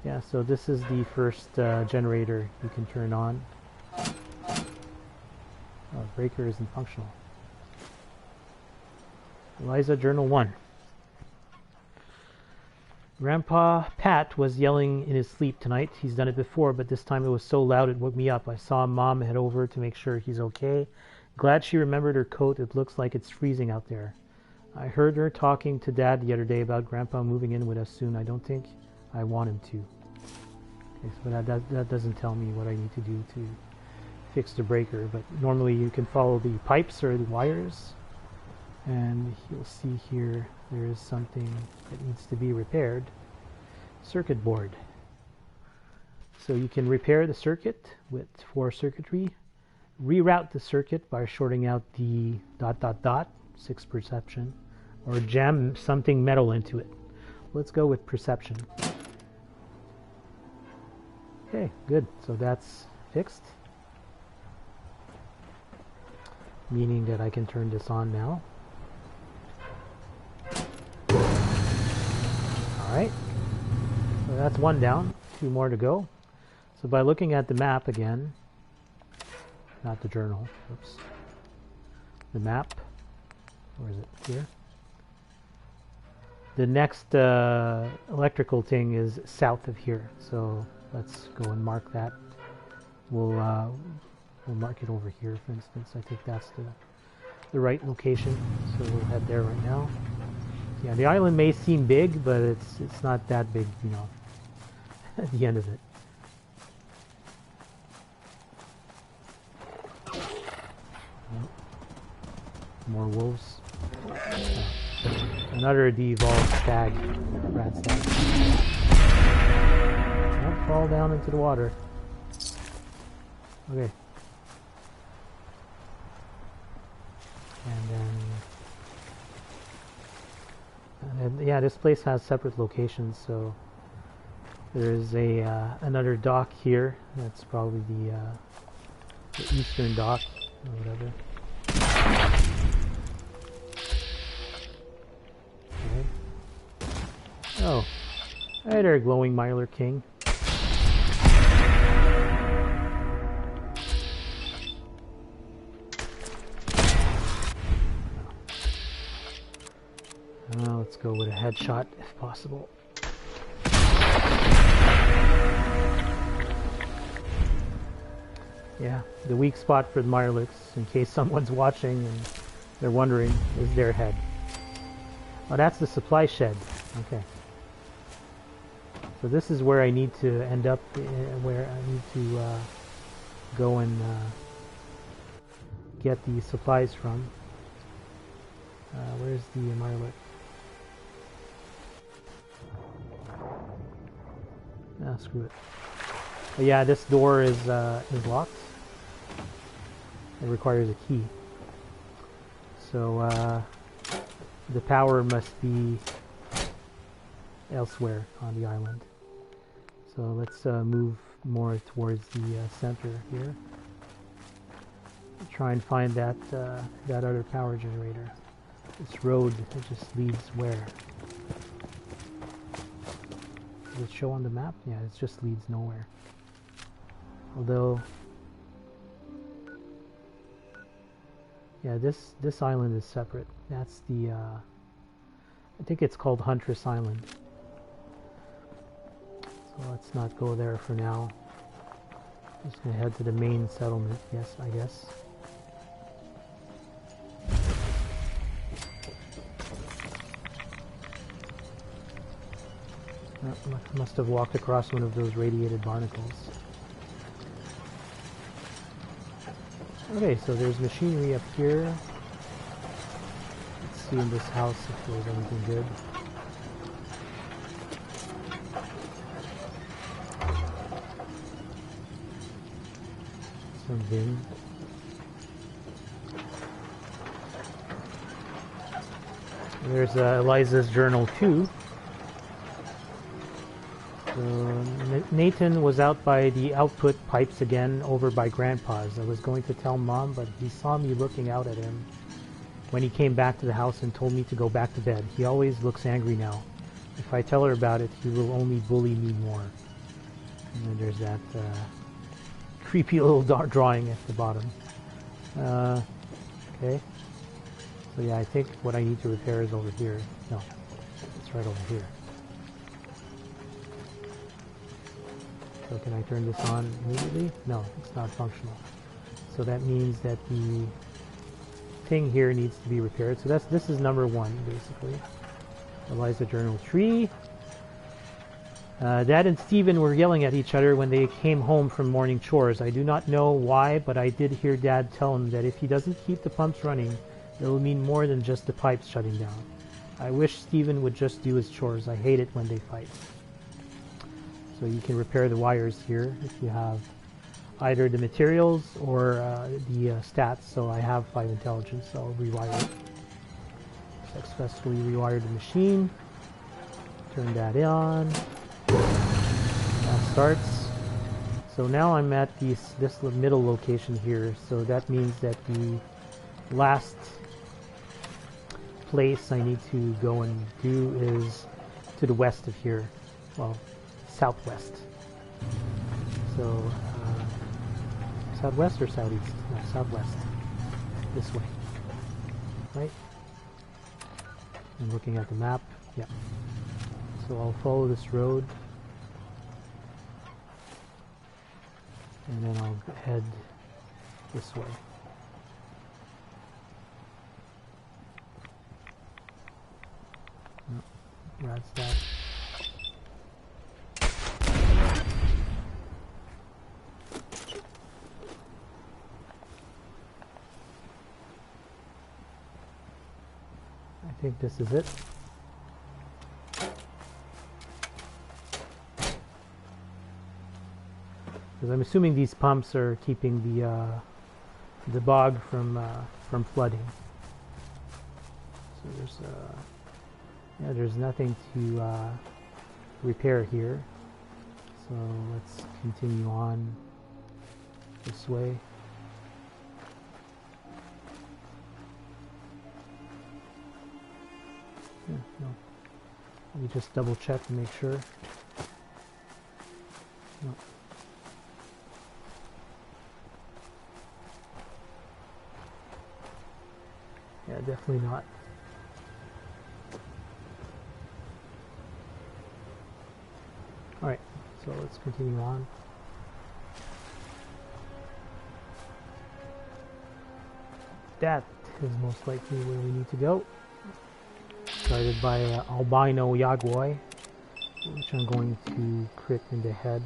S1: Yeah, so this is the first generator you can turn on. Oh, breaker isn't functional. Eliza Journal 1. Grandpa Pat was yelling in his sleep tonight. He's done it before, but this time it was so loud it woke me up. I saw Mom head over to make sure he's okay. Glad she remembered her coat. It looks like it's freezing out there. I heard her talking to Dad the other day about Grandpa moving in with us soon. I don't think I want him to. Okay, so that doesn't tell me what I need to do to fix the breaker, but normally you can follow the pipes or the wires And you'll see here there is something that needs to be repaired. Circuit board. So you can repair the circuit for circuitry, reroute the circuit by shorting out the ... 6 perception, or jam something metal into it. Let's go with perception. Okay, good. So that's fixed. Meaning that I can turn this on now. Alright. So that's one down. 2 more to go. So by looking at the map again, not the journal, oops. The map, where is it? Here. The next electrical thing is south of here. So let's go and mark that. We'll mark it over here, for instance. I think that's the right location. So we'll head there right now. Yeah, the island may seem big, but it's not that big, you know, at the end of it. More wolves. Another de-evolved stag. Rat stag. Don't fall down into the water. Okay. And then yeah, this place has separate locations, so there's another dock here. That's probably the eastern dock or whatever. Okay. Oh, hey there, glowing Mylar King. Let's go with a headshot if possible. Yeah, the weak spot for the Mirelix, in case someone's watching and they're wondering, is their head. Oh, that's the supply shed. Okay. So this is where I need to end up, where I need to go and get the supplies from. Where's the Mirelix? Ah, screw it. But yeah, this door is locked. It requires a key. So the power must be elsewhere on the island. So let's move more towards the center here. Try and find that that other power generator. This road, it just leads where? Does it show on the map? Yeah, it just leads nowhere. Although, yeah, this island is separate. That's the, I think it's called Huntress Island. So let's not go there for now. Just gonna head to the main settlement, yes, I guess. Must have walked across one of those radiated barnacles. Okay, so there's machinery up here. Let's see in this house if there's anything good. Some bin. There's Eliza's journal too. Nathan was out by the output pipes again over by Grandpa's. I was going to tell Mom, but he saw me looking out at him when he came back to the house and told me to go back to bed. He always looks angry now. If I tell her about it, he will only bully me more. And then there's that creepy little drawing at the bottom. Okay. So yeah, I think what I need to repair is over here. No, it's right over here. So can I turn this on immediately? No, it's not functional. So that means that the thing here needs to be repaired. So this is number 1, basically. Eliza journal tree. Dad and Stephen were yelling at each other when they came home from morning chores. I do not know why, but I did hear Dad tell him that if he doesn't keep the pumps running, It will mean more than just the pipes shutting down. I wish Steven would just do his chores. I hate it when they fight. So you can repair the wires here if you have either the materials or the stats. So I have 5 intelligence, so I'll rewire it. Successfully rewired the machine. Turn that on. That starts. So now I'm at this middle location here. So that means that the last place I need to go and do is to the west of here. Well, southwest. So southwest or southeast? No, southwest. This way. Right? I'm looking at the map. Yeah. So I'll follow this road. And then I'll head this way. No, that's that. I think this is it. Because I'm assuming these pumps are keeping the bog from flooding. So there's nothing to repair here. So let's continue on this way. Yeah, no. Let me just double check to make sure. No. Yeah, definitely not. Alright, so let's continue on. That is most likely where we need to go. Started by Albino Yagoi, which I'm going to crit in the head.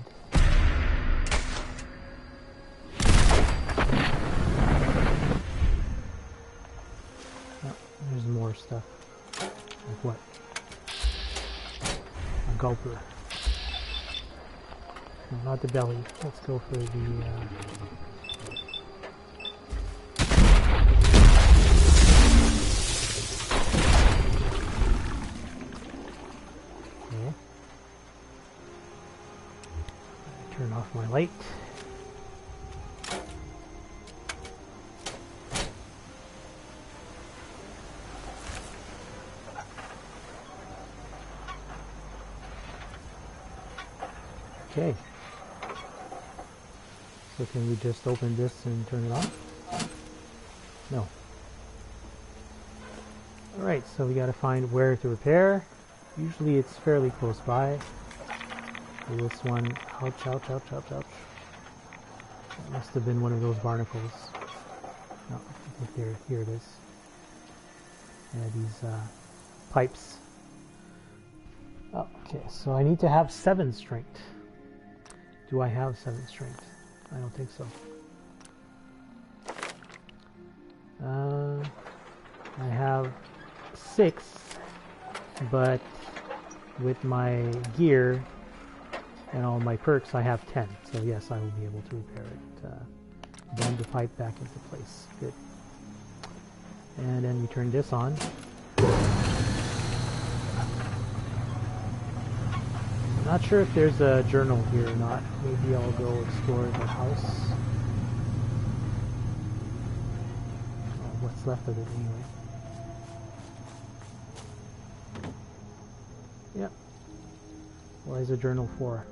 S1: Oh, there's more stuff. Like what? A gulper. No, not the belly. Let's go for the... Turn off my light. Okay. So can we just open this and turn it on? No. Alright, so we gotta find where to repair. Usually it's fairly close by. This one, ouch, ouch, ouch, ouch, ouch. That must have been one of those barnacles. No, I think here it is. Yeah, these pipes. Oh, okay, so I need to have 7 strength. Do I have 7 strength? I don't think so. I have 6, but with my gear and all my perks, I have 10. So yes, I will be able to repair it. Bend the pipe back into place. Good. And then we turn this on. I'm not sure if there's a journal here or not. Maybe I'll go explore the house. Oh, what's left of it anyway. Yep. What is a journal for?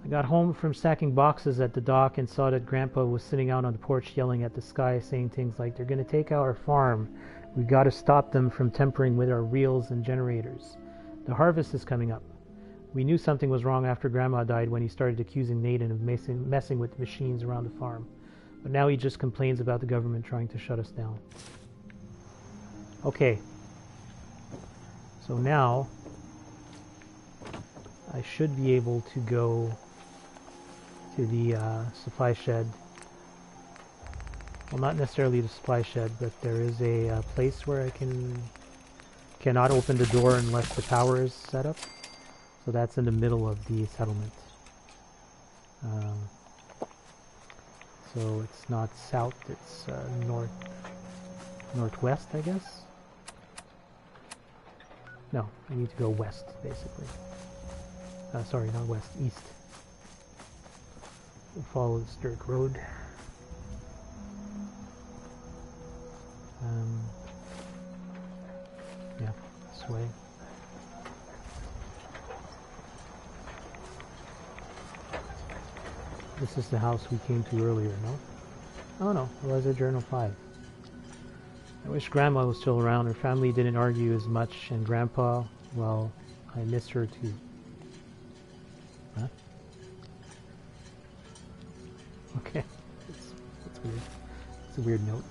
S1: I got home from stacking boxes at the dock and saw that Grandpa was sitting out on the porch yelling at the sky, saying things like, "They're going to take our farm. We've got to stop them from tampering with our reels and generators. The harvest is coming up." We knew something was wrong after Grandma died when he started accusing Nathan of messing with machines around the farm. But now he just complains about the government trying to shut us down. Okay. So now I should be able to go to the supply shed well, not necessarily the supply shed, but there is a place where I cannot open the door unless the power is set up. So that's in the middle of the settlement. So it's not south, it's northwest, I guess. No, I need to go west, basically. Sorry, not west, east. We'll follow this dirt road. Yeah, this way. This is the house we came to earlier, no? Oh no, it was a Journal 5. I wish Grandma was still around. Her family didn't argue as much, and Grandpa, well, I miss her too. Huh? Okay. That's weird. It's a weird note.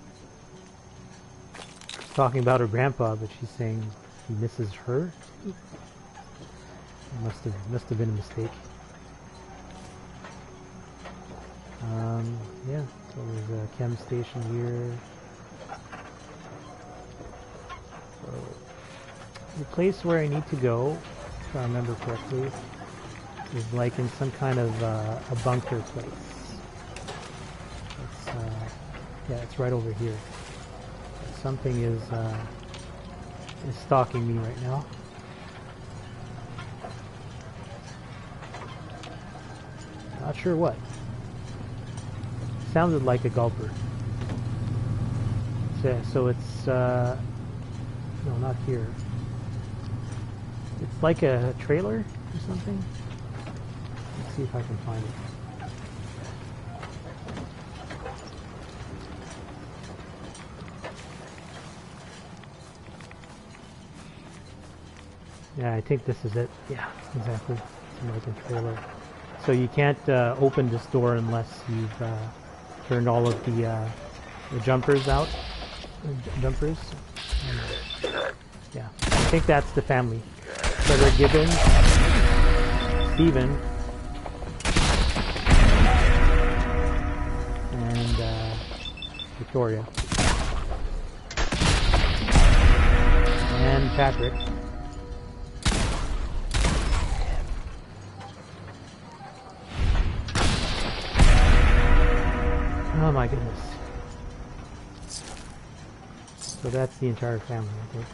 S1: She's talking about her grandpa, but she's saying he misses her. It must have been a mistake. Yeah, so there's a chem station here. So the place where I need to go, if I remember correctly, is like in some kind of a bunker place. It's, yeah, it's right over here. Something is stalking me right now. Not sure what. Sounded like a gulper. So it's no, not here. It's like a trailer or something. Let's see if I can find it. Yeah, I think this is it. Yeah, exactly. It's like a trailer. So you can't open this door unless you've turned all of the jumpers out. Jumpers. Yeah, I think that's the family. Trevor Gibbons, Stephen, and Victoria, and Patrick. Oh my goodness. So that's the entire family, I think.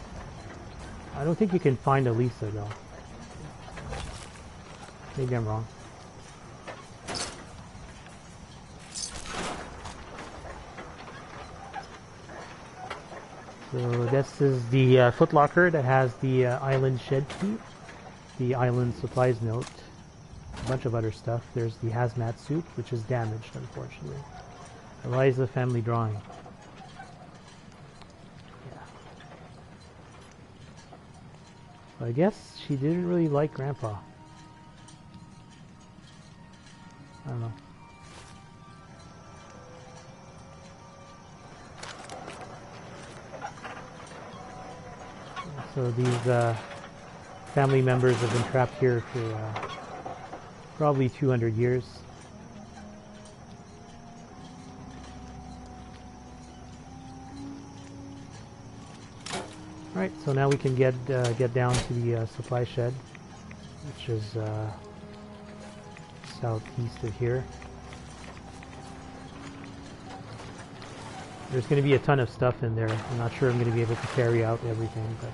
S1: I don't think you can find Elisa though. Maybe I'm wrong. So this is the Foot Locker that has the island shed key, the island supplies note, a bunch of other stuff. There's the hazmat suit, which is damaged, unfortunately. Eliza family drawing. Yeah. So I guess she didn't really like Grandpa. I don't know. So these family members have been trapped here for probably 200 years. Alright, so now we can get down to the supply shed, which is southeast of here. There's going to be a ton of stuff in there. I'm not sure I'm going to be able to carry out everything, but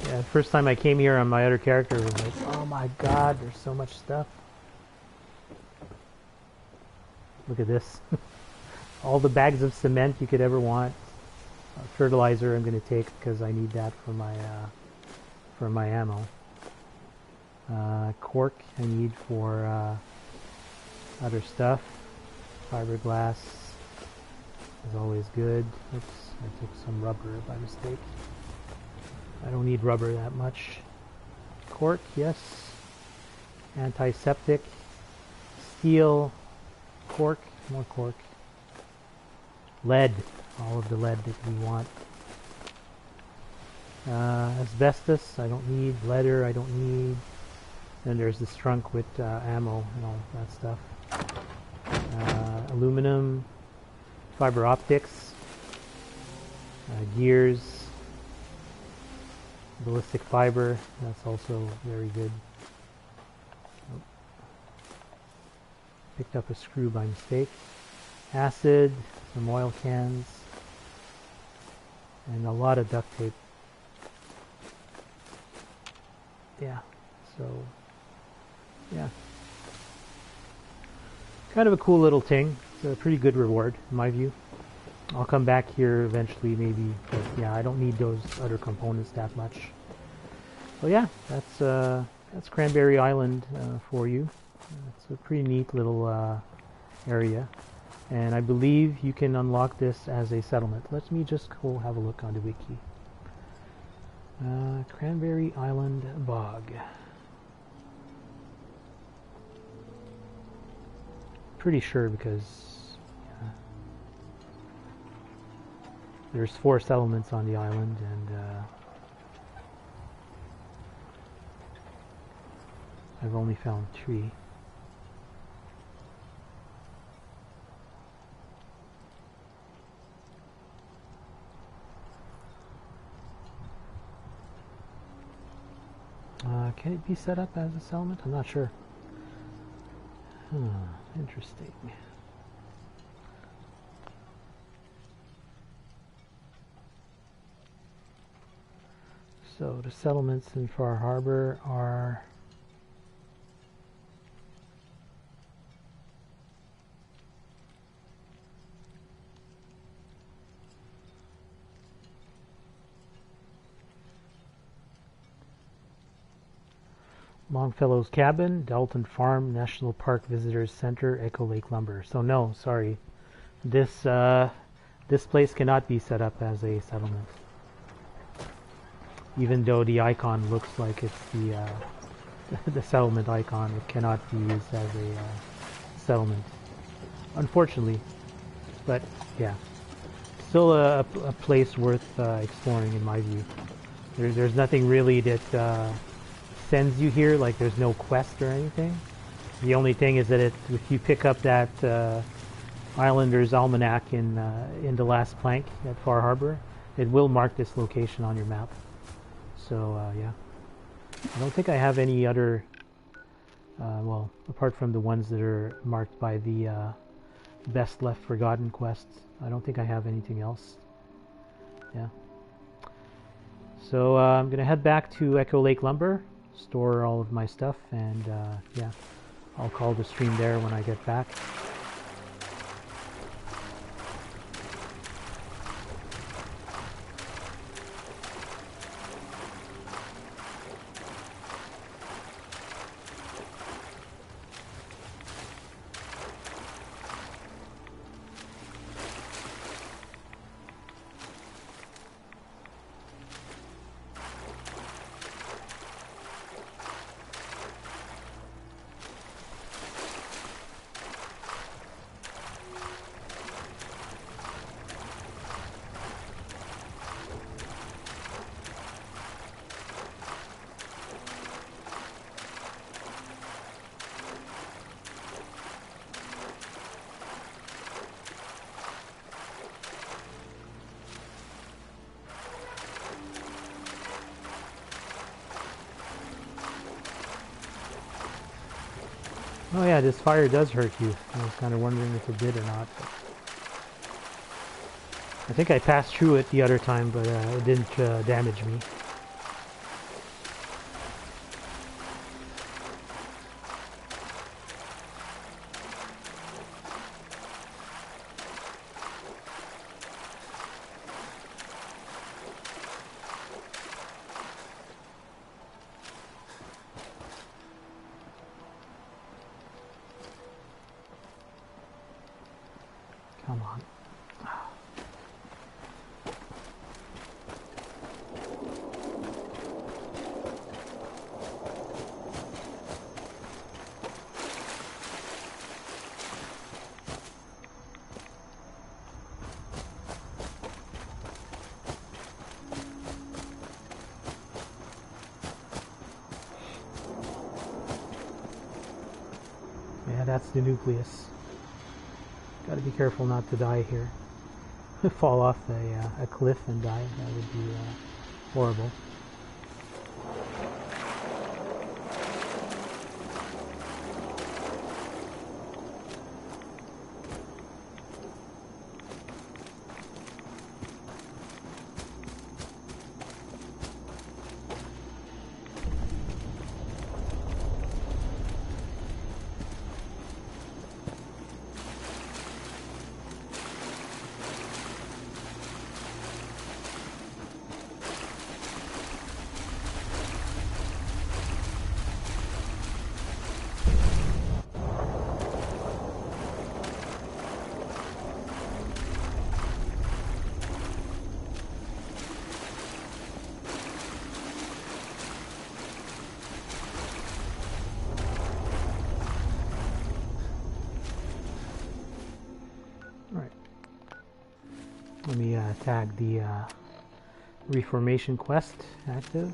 S1: yeah, first time I came here on my other character, it was like, oh my god, there's so much stuff. Look at this. All the bags of cement you could ever want. Fertilizer I'm going to take because I need that for my ammo. Cork I need for other stuff. Fiberglass is always good. Oops, I took some rubber by mistake. I don't need rubber that much. Cork, yes. antiseptic, steel, cork, more cork, lead, all of the lead that we want. Asbestos, I don't need. Leather, I don't need. Then there's this trunk with ammo and all that stuff. Aluminum, fiber optics, gears, ballistic fiber, that's also very good. Oh. Picked up a screw by mistake. Acid, some oil cans, and a lot of duct tape. Yeah, so yeah, kind of a cool little thing. It's a pretty good reward in my view. I'll come back here eventually maybe, but yeah, I don't need those other components that much. So yeah, that's Cranberry Island for you. It's a pretty neat little area, and I believe you can unlock this as a settlement. Let me just go have a look on the wiki. Cranberry Island Bog. Pretty sure because there's 4 settlements on the island, and I've only found 3. Can it be set up as a settlement? I'm not sure. Interesting. So the settlements in Far Harbor are Longfellow's Cabin, Dalton Farm, National Park Visitors Center, Echo Lake Lumber. So no, sorry. This place cannot be set up as a settlement. Even though the icon looks like it's the the settlement icon, it cannot be used as a settlement, unfortunately. But yeah, still a place worth exploring in my view. There's nothing really that sends you here, like there's no quest or anything. The only thing is that if you pick up that Islander's Almanac in the last plank at Far Harbor, it will mark this location on your map. So yeah, I don't think I have any other, well, apart from the ones that are marked by the Best Left Forgotten quests, I don't think I have anything else. Yeah. So I'm gonna head back to Echo Lake Lumber, store all of my stuff, and yeah, I'll call the stream there when I get back. Oh yeah, this fire does hurt you. I was kind of wondering if it did or not. But I think I passed through it the other time, but it didn't damage me. Come on. that's the nucleus. Gotta be careful not to die here. Fall off a cliff and die. That would be horrible. Let me tag the Reformation quest active.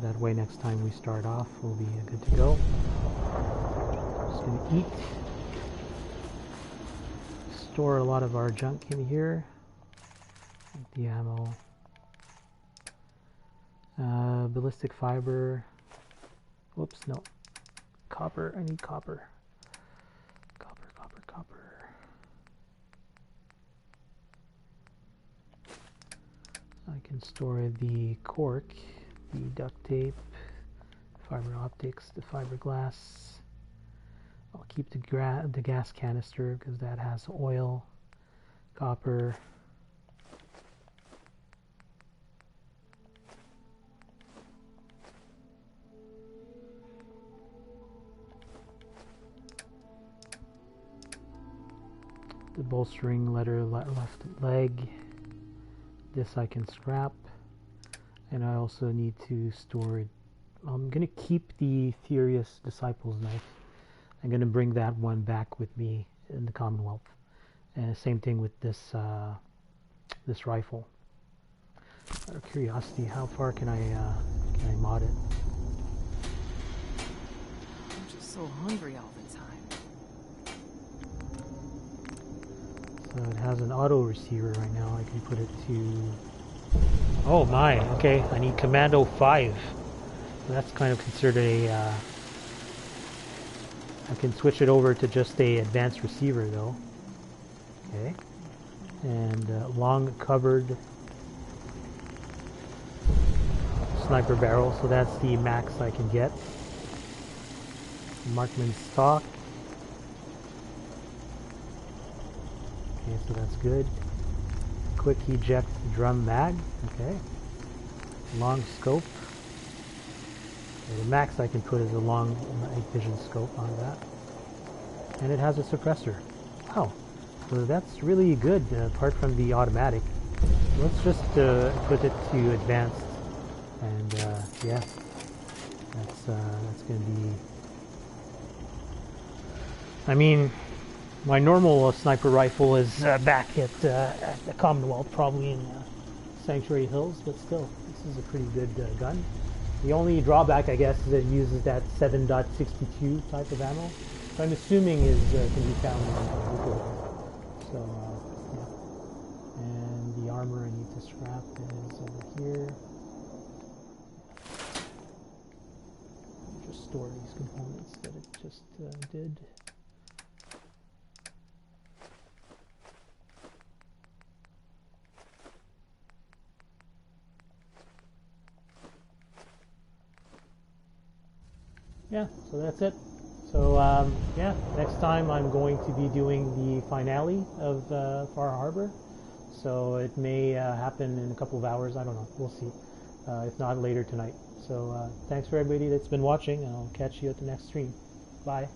S1: That way next time we start off we'll be good to go. Just gonna eat. Store a lot of our junk in here. The ammo. Ballistic fiber. Whoops, no. Copper, I need copper. Copper. I can store the cork, the duct tape, fiber optics, the fiberglass. I'll keep the gas canister because that has oil, copper. The bolstering leather left leg. This I can scrap, and I also need to store it. I'm going to keep the Furious Disciples knife. I'm going to bring that one back with me in the Commonwealth. And same thing with this this rifle. Out of curiosity, how far can I mod it?
S4: I'm just so hungry all the time.
S1: So it has an auto receiver right now. I can put it to... Oh my, okay. I need Commando 5. So that's kind of considered a... I can switch it over to just a advanced receiver though. Okay. And long covered sniper barrel. So that's the max I can get. Marksman stock. Okay, so that's good. Quick eject drum mag. Okay. Long scope. Okay, the max I can put is a long night vision scope on that. And it has a suppressor. Wow. So that's really good apart from the automatic. Let's just put it to advanced. And yeah. That's going to be... I mean... My normal sniper rifle is back at the Commonwealth, probably in Sanctuary Hills, but still, this is a pretty good gun. The only drawback, I guess, is it uses that 7.62 type of ammo, which I'm assuming is can be found in the So, yeah. And the armor I need to scrap is over here. Just store these components that it just did. Yeah, so that's it. So yeah, next time I'm going to be doing the finale of Far Harbor. So it may happen in a couple of hours. I don't know. We'll see. If not, later tonight. So thanks for everybody that's been watching, and I'll catch you at the next stream. Bye.